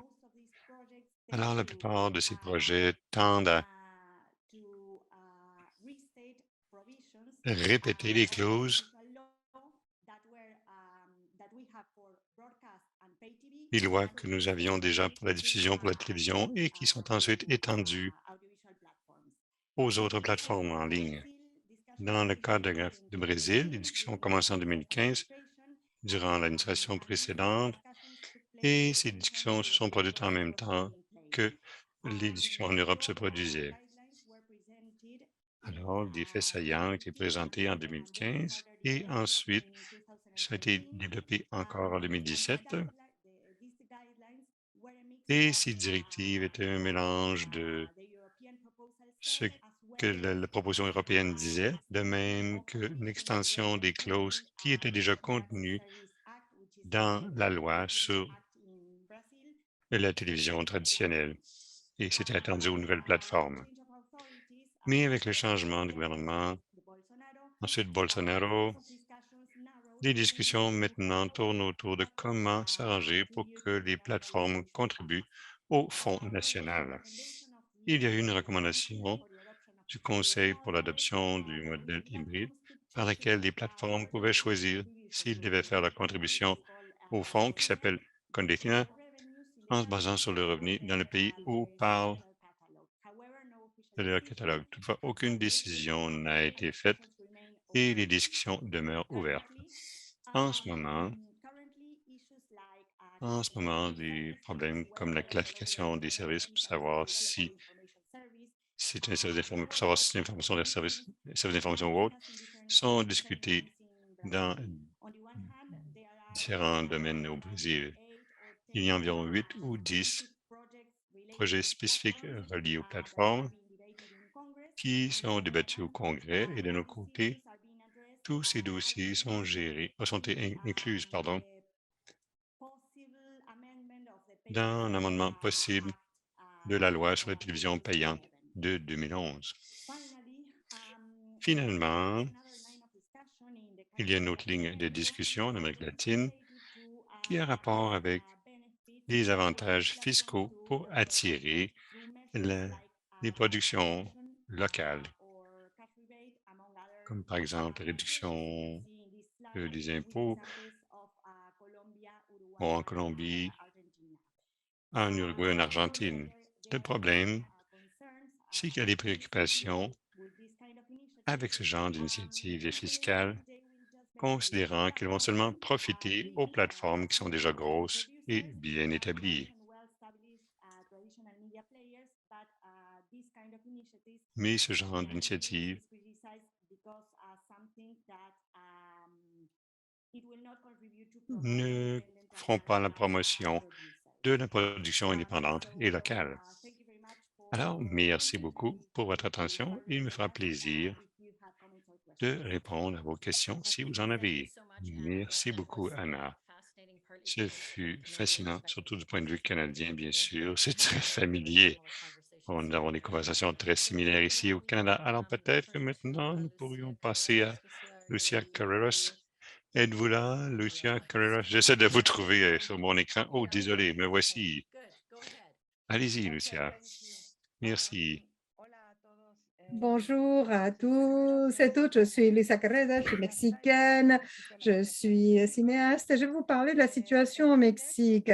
Alors, la plupart de ces projets tendent à répéter les clauses des lois que nous avions déjà pour la diffusion pour la télévision et qui sont ensuite étendues aux autres plateformes en ligne. Dans le cas du Brésil, les discussions ont commencé en 2015 durant l'administration précédente et ces discussions se sont produites en même temps que les discussions en Europe se produisaient. Alors, des faits saillants ont été présentés en 2015 et ensuite, ça a été développé encore en 2017. Et ces directives étaient un mélange de ce que la proposition européenne disait, de même qu'une extension des clauses qui étaient déjà contenues dans la loi sur la télévision traditionnelle. Et c'était attendu aux nouvelles plateformes. Mais avec le changement de gouvernement, ensuite Bolsonaro, les discussions maintenant tournent autour de comment s'arranger pour que les plateformes contribuent au Fonds national. Il y a eu une recommandation du Conseil pour l'adoption du modèle hybride par laquelle les plateformes pouvaient choisir s'ils devaient faire la contribution au fonds qui s'appelle Conditina en se basant sur le revenu dans le pays où parle de leur catalogue. Toutefois, aucune décision n'a été faite et les discussions demeurent ouvertes. En ce moment, des problèmes comme la classification des services pour savoir si c'est un service d'information, pour savoir si c'est l'information des services d'information ou autre, sont discutés dans différents domaines au Brésil. Il y a environ 8 ou 10 projets spécifiques reliés aux plateformes qui sont débattus au Congrès et de notre côté, tous ces dossiers sont inclus dans un amendement possible de la loi sur la télévision payante de 2011. Finalement, il y a une autre ligne de discussion en Amérique latine qui a rapport avec les avantages fiscaux pour attirer les productions locales, comme par exemple la réduction des impôts en Colombie, en Uruguay, en Argentine. Le problème, c'est qu'il y a des préoccupations avec ce genre d'initiatives fiscales, considérant qu'elles vont seulement profiter aux plateformes qui sont déjà grosses et bien établies. Mais ce genre d'initiative ne feront pas la promotion de la production indépendante et locale. Alors, merci beaucoup pour votre attention. Il me fera plaisir de répondre à vos questions si vous en avez. Merci beaucoup, Anna. Ce fut fascinant, surtout du point de vue canadien, bien sûr. C'est très familier. Nous avons des conversations très similaires ici au Canada. Alors, peut-être que maintenant, nous pourrions passer à Lucia Carreras. Êtes-vous là, Lucia Carreras? J'essaie de vous trouver sur mon écran. Oh, désolé, me voici. Allez-y, Lucia. Merci. Bonjour à tous et toutes, je suis Lucia Carrera, je suis mexicaine, je suis cinéaste et je vais vous parler de la situation au Mexique.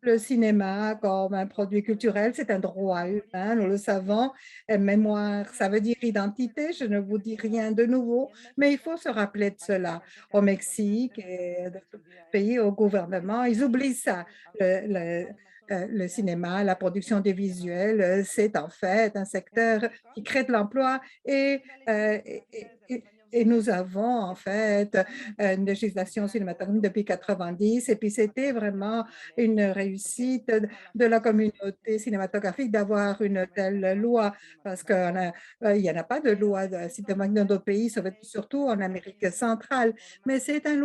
le cinéma comme un produit culturel, c'est un droit humain, nous le savons. Et mémoire, ça veut dire identité, je ne vous dis rien de nouveau, mais il faut se rappeler de cela. Au Mexique et d'autres pays, au gouvernement, ils oublient ça. Le cinéma, la production des visuels, c'est en fait un secteur qui crée de l'emploi et nous avons en fait une législation cinématographique depuis 90 et puis c'était vraiment une réussite de la communauté cinématographique d'avoir une telle loi parce qu'il n'y en a pas de loi cinématographique dans d'autres pays, surtout en Amérique centrale, mais c'est une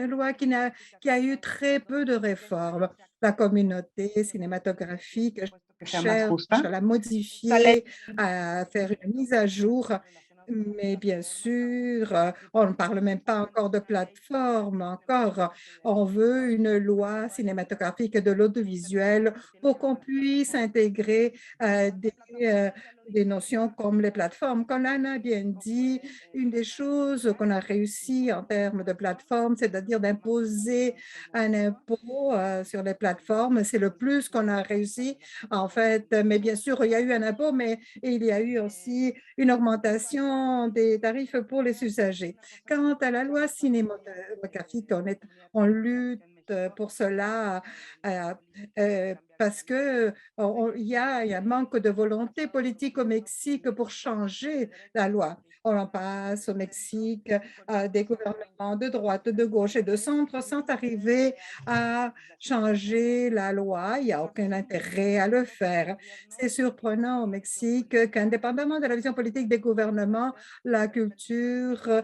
loi qui a eu très peu de réformes. La communauté cinématographique cherche à la modifier, à faire une mise à jour. Mais bien sûr, on ne parle même pas encore de plateforme, encore. On veut une loi cinématographique de l'audiovisuel pour qu'on puisse intégrer des notions comme les plateformes. Comme Anna a bien dit, une des choses qu'on a réussi en termes de plateforme, c'est-à-dire d'imposer un impôt sur les plateformes. C'est le plus qu'on a réussi, en fait. Mais bien sûr, il y a eu un impôt, mais il y a eu aussi une augmentation des tarifs pour les usagers. Quant à la loi cinématographique, on lutte pour cela parce que il y a un manque de volonté politique au Mexique pour changer la loi. On en passe au Mexique à des gouvernements de droite, de gauche et de centre sans arriver à changer la loi. Il n'y a aucun intérêt à le faire. C'est surprenant au Mexique qu'indépendamment de la vision politique des gouvernements, la culture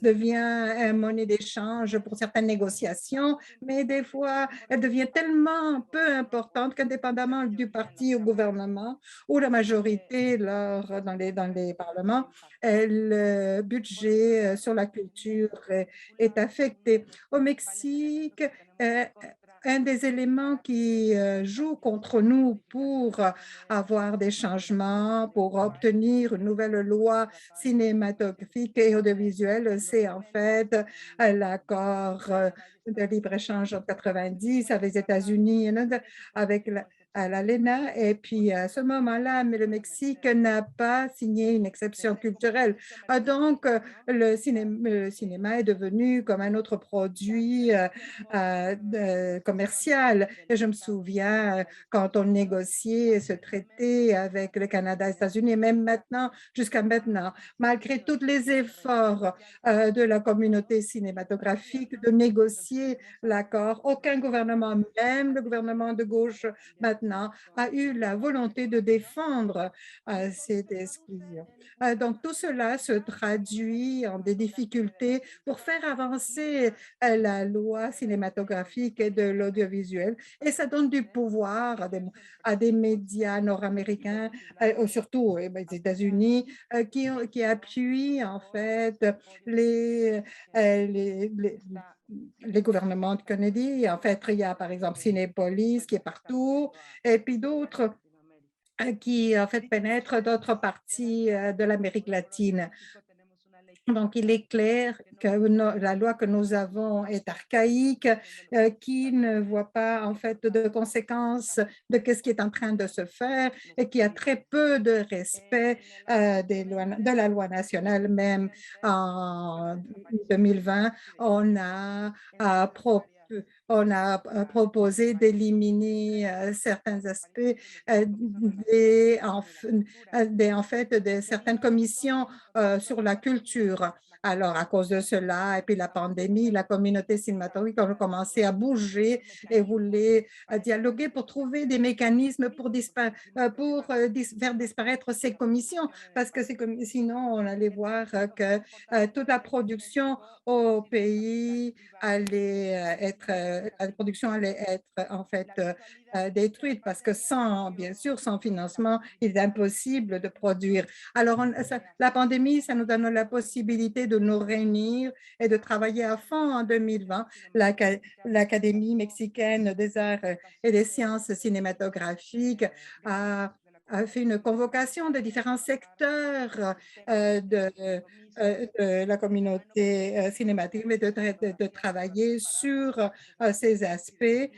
devient une monnaie d'échange pour certaines négociations, mais des fois, elle devient tellement peu importante qu'indépendamment du parti au gouvernement ou la majorité dans les parlements, le budget sur la culture est affecté. Au Mexique, un des éléments qui joue contre nous pour avoir des changements, pour obtenir une nouvelle loi cinématographique et audiovisuelle, c'est en fait l'accord de libre-échange en 90 avec les États-Unis, avec l'ALENA. Et puis, à ce moment-là, mais le Mexique n'a pas signé une exception culturelle. Donc, le cinéma est devenu comme un autre produit commercial. Et je me souviens quand on négociait ce traité avec le Canada et les États-Unis, et même maintenant, jusqu'à maintenant, malgré tous les efforts de la communauté cinématographique de négocier l'accord, aucun gouvernement, même le gouvernement de gauche maintenant, a eu la volonté de défendre cette exclusion. Donc, tout cela se traduit en des difficultés pour faire avancer la loi cinématographique et de l'audiovisuel et ça donne du pouvoir à des médias nord-américains, surtout les États-Unis, qui appuient en fait les, les, les, les gouvernements de Kennedy. En fait, il y a par exemple Cinépolis qui est partout et puis d'autres qui en fait pénètrent d'autres parties de l'Amérique latine. Donc, il est clair que la loi que nous avons est archaïque, qui ne voit pas en fait de conséquences de ce qui est en train de se faire et qui a très peu de respect de la loi nationale. Même en 2020, on a proposé d'éliminer certains aspects en fait, de certaines commissions sur la culture. Alors, à cause de cela, et puis la pandémie, la communauté cinématographique a commencé à bouger et voulait dialoguer pour trouver des mécanismes pour faire disparaître ces commissions, parce que sinon, on allait voir que toute la production au pays la production allait être en fait détruite, parce que bien sûr, sans financement, il est impossible de produire. Alors, la pandémie, ça nous donne la possibilité de nous réunir et de travailler à fond en 2020. L'Académie mexicaine des arts et des sciences cinématographiques a fait une convocation de différents secteurs de la communauté cinématographique de travailler sur ces aspects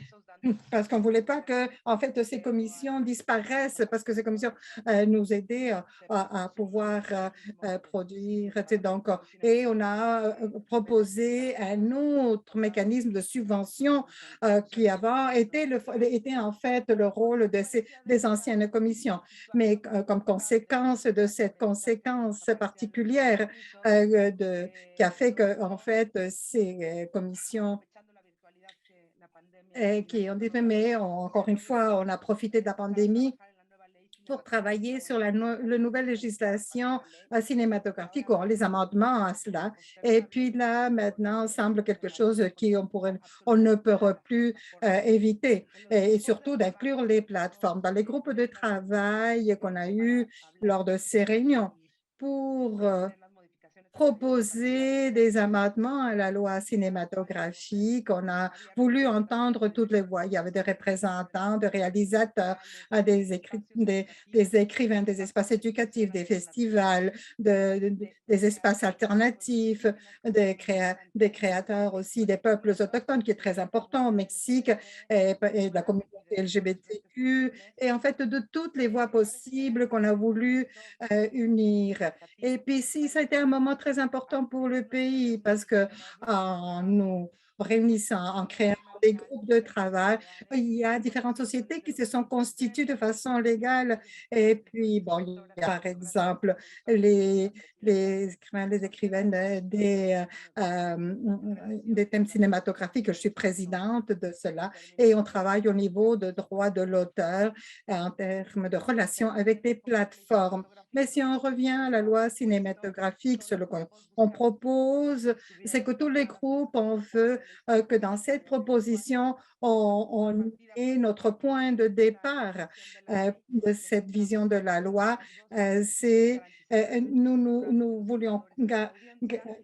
parce qu'on ne voulait pas que, en fait, ces commissions disparaissent, parce que ces commissions nous aidaient à pouvoir produire. Donc, et on a proposé un autre mécanisme de subvention qui avant était en fait le rôle des anciennes commissions. Mais comme conséquence de cette conséquence particulière qui a fait que, en fait, ces commissions qui ont dit, mais encore une fois, on a profité de la pandémie pour travailler sur la nouvelle législation cinématographique, ou les amendements à cela. Et puis là, maintenant, semble quelque chose on ne peut plus éviter, et surtout d'inclure les plateformes dans les groupes de travail qu'on a eus lors de ces réunions pour proposer des amendements à la loi cinématographique. On a voulu entendre toutes les voix. Il y avait des représentants, des réalisateurs, des écrivains, des espaces éducatifs, des festivals, des espaces alternatifs, des créateurs aussi, des peuples autochtones, qui est très important au Mexique, et de la communauté LGBTQ, et en fait de toutes les voix possibles qu'on a voulu unir. Et puis, si ça a été un moment très important pour le pays, parce que en nous réunissant, en créant des groupes de travail, il y a différentes sociétés qui se sont constituées de façon légale. Et puis, bon, il y a par exemple les écrivaines des thèmes cinématographiques. Je suis présidente de cela, et on travaille au niveau de droit de l'auteur en termes de relations avec les plateformes. Mais si on revient à la loi cinématographique, ce qu'on propose, c'est que tous les groupes, on veut que dans cette proposition, on ait notre point de départ de cette vision de la loi. Nous voulions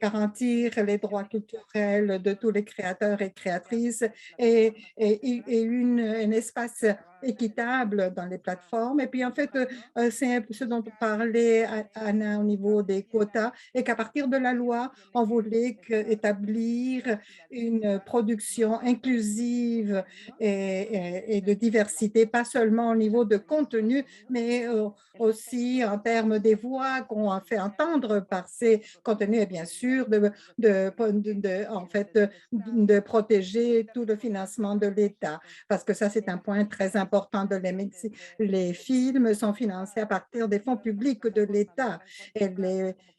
garantir les droits culturels de tous les créateurs et créatrices, et un espace équitable dans les plateformes. Et puis, en fait, c'est ce dont parlait Anna au niveau des quotas, et qu'à partir de la loi, on voulait établir une production inclusive et de diversité, pas seulement au niveau de contenu, mais aussi en termes des voix qu'on a fait entendre par ces contenus, et bien sûr de protéger tout le financement de l'État, parce que ça, c'est un point très important de les films sont financés à partir des fonds publics de l'État, et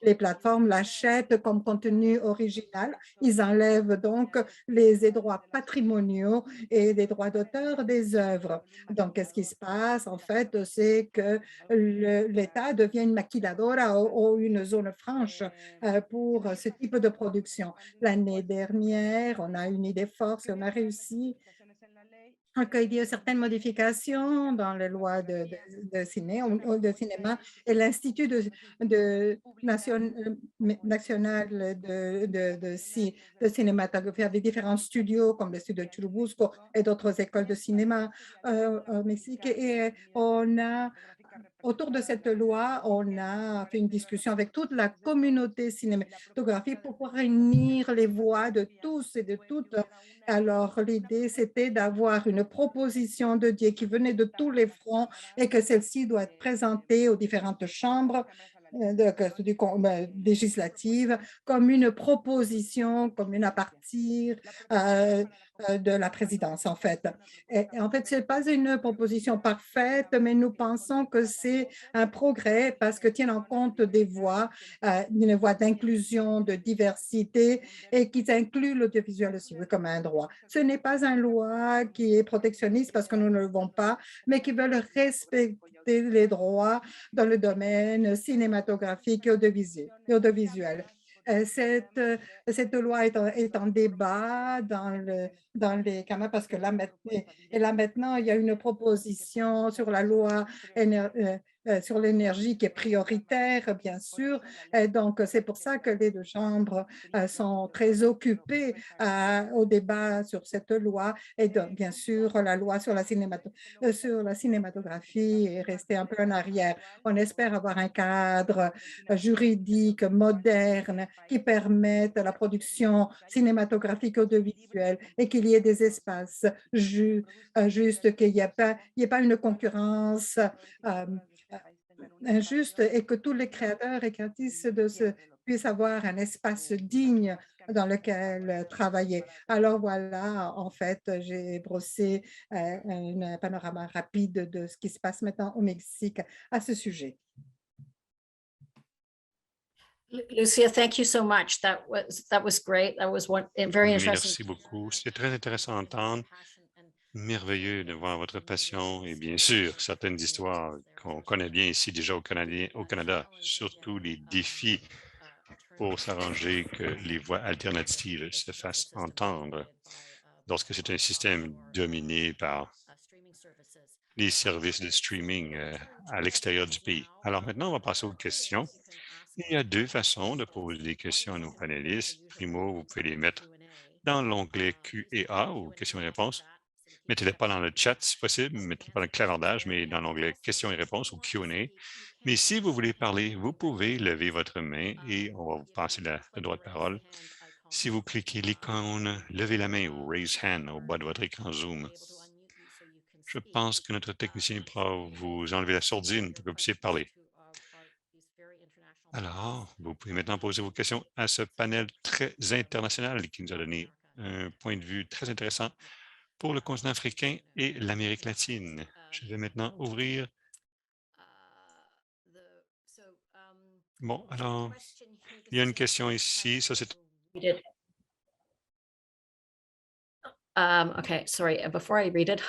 les plateformes l'achètent comme contenu original. Ils enlèvent donc les droits patrimoniaux et les droits d'auteur des œuvres. Donc, qu'est-ce qui se passe? En fait, c'est que l'État devient une maquiladora ou une zone franche pour ce type de production. L'année dernière, on a une idée forte et on a réussi qu'il y a certaines modifications dans les lois de cinéma, et l'Institut national de cinématographie avec différents studios comme le studio de Churubusco et d'autres écoles de cinéma au Mexique. Et autour de cette loi, on a fait une discussion avec toute la communauté cinématographique pour réunir les voix de tous et de toutes. Alors, l'idée, c'était d'avoir une proposition de Dieu qui venait de tous les fronts, et que celle-ci doit être présentée aux différentes chambres législatives comme une proposition commune à partir de la présidence, en fait. Et en fait, ce n'est pas une proposition parfaite, mais nous pensons que c'est un progrès parce que tient en compte des voix, une voix d'inclusion, de diversité, et qui inclut l'audiovisuel aussi comme un droit. Ce n'est pas une loi qui est protectionniste parce que nous ne le voulons pas, mais qui veut respecter les droits dans le domaine cinématographique et audiovisuel. Cette loi est en débat dans les camarades, parce que là maintenant, il y a une proposition sur la loi sur l'énergie qui est prioritaire, bien sûr. Et donc, c'est pour ça que les deux chambres sont très occupées au débat sur cette loi. Et donc, bien sûr, la loi sur la cinématographie est restée un peu en arrière. On espère avoir un cadre juridique moderne qui permette la production cinématographique audiovisuelle et qu'il y ait des espaces justes, qu'il n'y ait pas une concurrence injuste et que tous les créateurs et créatrices puissent avoir un espace digne dans lequel travailler. Alors voilà, en fait, j'ai brossé un panorama rapide de ce qui se passe maintenant au Mexique à ce sujet. Lucia, thank you so much. That was great. That was very interesting. Merci beaucoup. C'est très intéressant d'entendre. Merveilleux de voir votre passion et bien sûr certaines histoires qu'on connaît bien ici déjà au Canada, surtout les défis pour s'arranger que les voix alternatives se fassent entendre lorsque c'est un système dominé par les services de streaming à l'extérieur du pays. Alors maintenant, on va passer aux questions. Il y a deux façons de poser des questions à nos panélistes. Primo, vous pouvez les mettre dans l'onglet Q&A ou questions et réponses. Mettez-les pas dans le chat si possible, mettez-les pas dans le clavardage, mais dans l'onglet questions et réponses ou Q&A. Mais si vous voulez parler, vous pouvez lever votre main et on va vous passer le droit de parole. Si vous cliquez l'icône « Levez la main » ou « Raise hand » au bas de votre écran Zoom, je pense que notre technicien pourra vous enlever la sourdine pour que vous puissiez parler. Alors, vous pouvez maintenant poser vos questions à ce panel très international qui nous a donné un point de vue très intéressant pour le continent africain et l'Amérique latine. Je vais maintenant ouvrir. Bon, alors, il y a une question ici. Ça, c'est... Okay, sorry. Before I read it,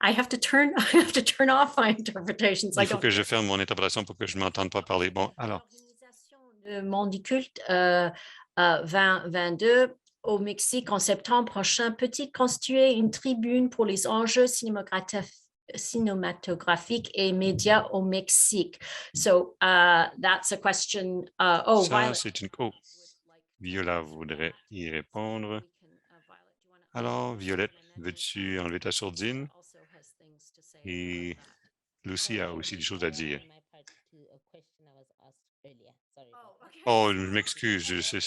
I have to turn off my interpretations. Il faut que je ferme mon interprétation pour que je ne m'entende pas parler. Bon, alors. Le Mondiculte 2022 au Mexique en septembre prochain peut-il constituer une tribune pour les enjeux cinématographiques et médias au Mexique? So that's a question. Ça, c'est une... Oh, Viola voudrait y répondre. Alors, Violette, veux-tu enlever ta sourdine? Et Lucie a aussi des choses à dire. Oh, je m'excuse,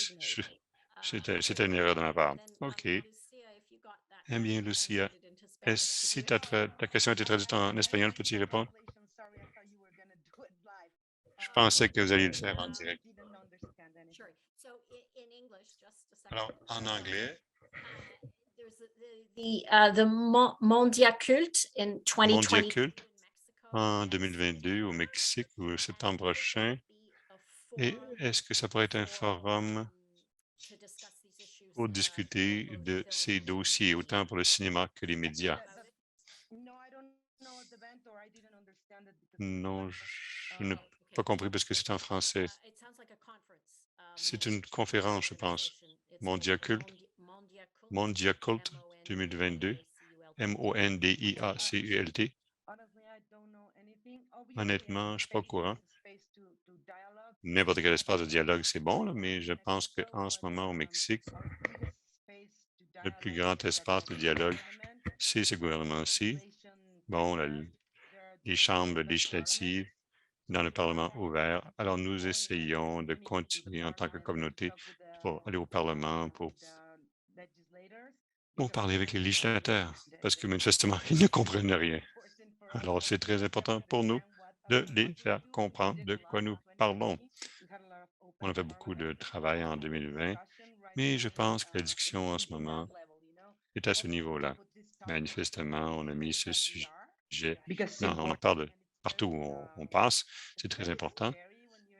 c'était une erreur de ma part. OK. Eh bien, Lucia, si ta question a été traduite en espagnol, peux-tu y répondre? Je pensais que vous alliez le faire en direct. Alors, en anglais. The Mondiaculte in 2020. Mondiaculte en 2022 au Mexique au septembre prochain. Et est-ce que ça pourrait être un forum pour discuter de ces dossiers, autant pour le cinéma que les médias? Non, je n'ai pas compris parce que c'est en français. C'est une conférence, je pense. Mondiaculte 2022, MONDIACULT. Honnêtement, je ne suis pas au courant. N'importe quel espace de dialogue, c'est bon, là, mais je pense qu'en ce moment, au Mexique, le plus grand espace de dialogue, c'est ce gouvernement-ci. Bon, les chambres législatives dans le Parlement ouvert. Alors, nous essayons de continuer en tant que communauté pour aller au Parlement, pour parler avec les législateurs, parce que manifestement, ils ne comprennent rien. Alors, c'est très important pour nous de les faire comprendre de quoi nous parlons. On a fait beaucoup de travail en 2020, mais je pense que la discussion en ce moment est à ce niveau-là. Manifestement, on a mis ce sujet. Non, on en parle partout où on passe. C'est très important.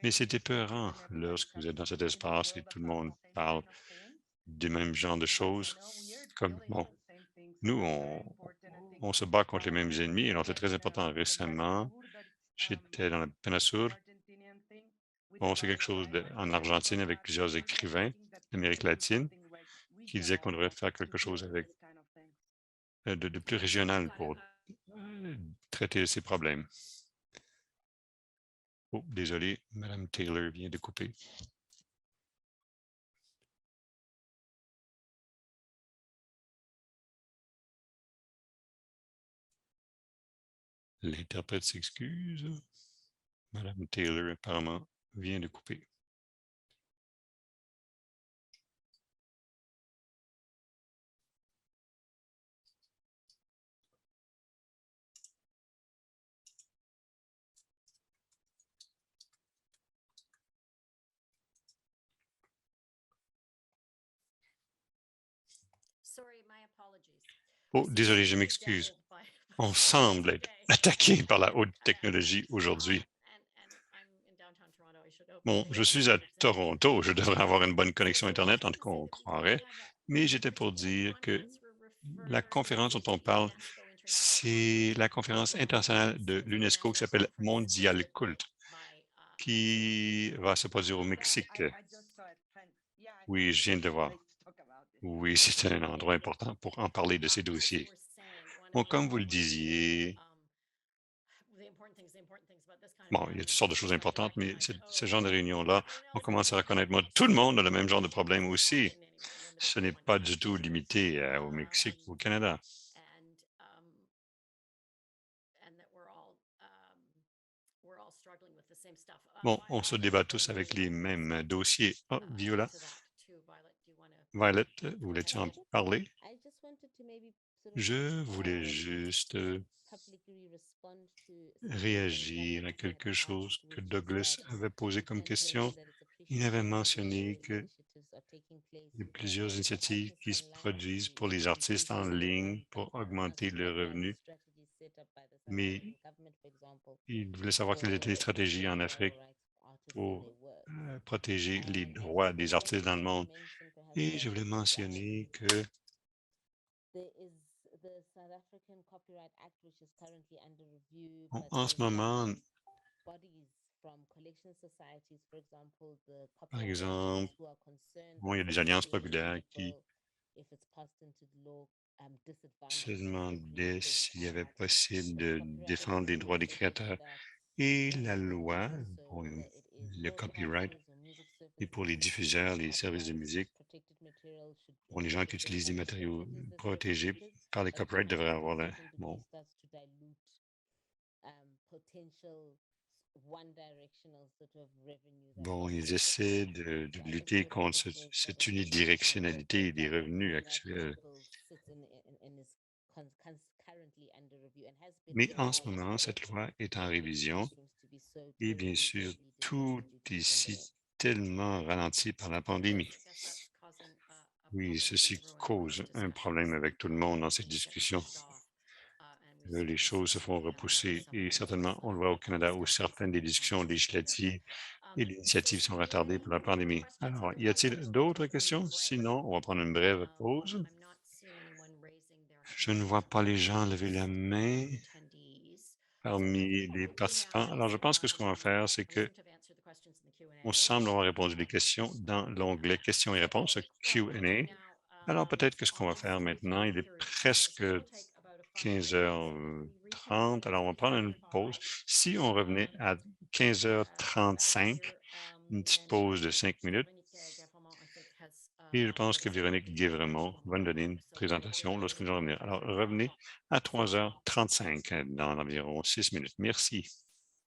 Mais c'est épeurant lorsque vous êtes dans cet espace et tout le monde parle des mêmes genres de choses. Comme, bon, nous, on se bat contre les mêmes ennemis. Alors, c'est très important. Récemment, j'étais dans la péninsule. Bon, c'est quelque chose en Argentine avec plusieurs écrivains d'Amérique latine qui disaient qu'on devrait faire quelque chose avec de plus régional pour traiter ces problèmes. Oh, désolé, Madame Taylor vient de couper. L'interprète s'excuse. Madame Taylor, apparemment, vient de couper. Oh, désolé, je m'excuse. On semble être attaqué par la haute technologie aujourd'hui. Bon, je suis à Toronto, je devrais avoir une bonne connexion Internet, en tout cas, on croirait, mais j'étais pour dire que la conférence dont on parle, c'est la conférence internationale de l'UNESCO qui s'appelle Mondial Culte, qui va se produire au Mexique. Oui, je viens de le voir. Oui, c'est un endroit important pour en parler de ces dossiers. Bon, comme vous le disiez, bon, il y a toutes sortes de choses importantes, mais ce genre de réunion-là, on commence à reconnaître, moi, tout le monde a le même genre de problème aussi. Ce n'est pas du tout limité au Mexique ou au Canada. Bon, on se débat tous avec les mêmes dossiers. Oh, Viola. Violet, voulais-tu en parler? Je voulais juste réagir à quelque chose que Douglas avait posé comme question. Il avait mentionné qu'il y a plusieurs initiatives qui se produisent pour les artistes en ligne pour augmenter leurs revenus, mais il voulait savoir quelles étaient les stratégies en Afrique pour protéger les droits des artistes dans le monde. Et je voulais mentionner que en ce moment, par exemple, bon, il y a des alliances populaires qui se demandaient s'il y avait possible de défendre les droits des créateurs. Et la loi pour le copyright et pour les diffuseurs, les services de musique, pour les gens qui utilisent des matériaux protégés par les copyrights devraient avoir bon. Bon, ils essaient de lutter contre cette unidirectionnalité des revenus actuels. Mais en ce moment, cette loi est en révision et bien sûr, tout est ici tellement ralenti par la pandémie. Oui, ceci cause un problème avec tout le monde dans cette discussion. Les choses se font repousser et certainement, on le voit au Canada où certaines des discussions législatives et les initiatives sont retardées par la pandémie. Alors, y a-t-il d'autres questions? Sinon, on va prendre une brève pause. Je ne vois pas les gens lever la main parmi les participants. Alors, je pense que ce qu'on va faire, c'est que on semble avoir répondu les questions dans l'onglet questions et réponses, Q&A. Alors, peut-être que ce qu'on va faire maintenant, il est presque 15h30. Alors, on va prendre une pause. Si on revenait à 15h35, une petite pause de 5 minutes. Et je pense que Véronique Guévremont va nous donner une présentation lorsque nous allons revenir. Alors, revenez à 3h35 dans environ 6 minutes. Merci.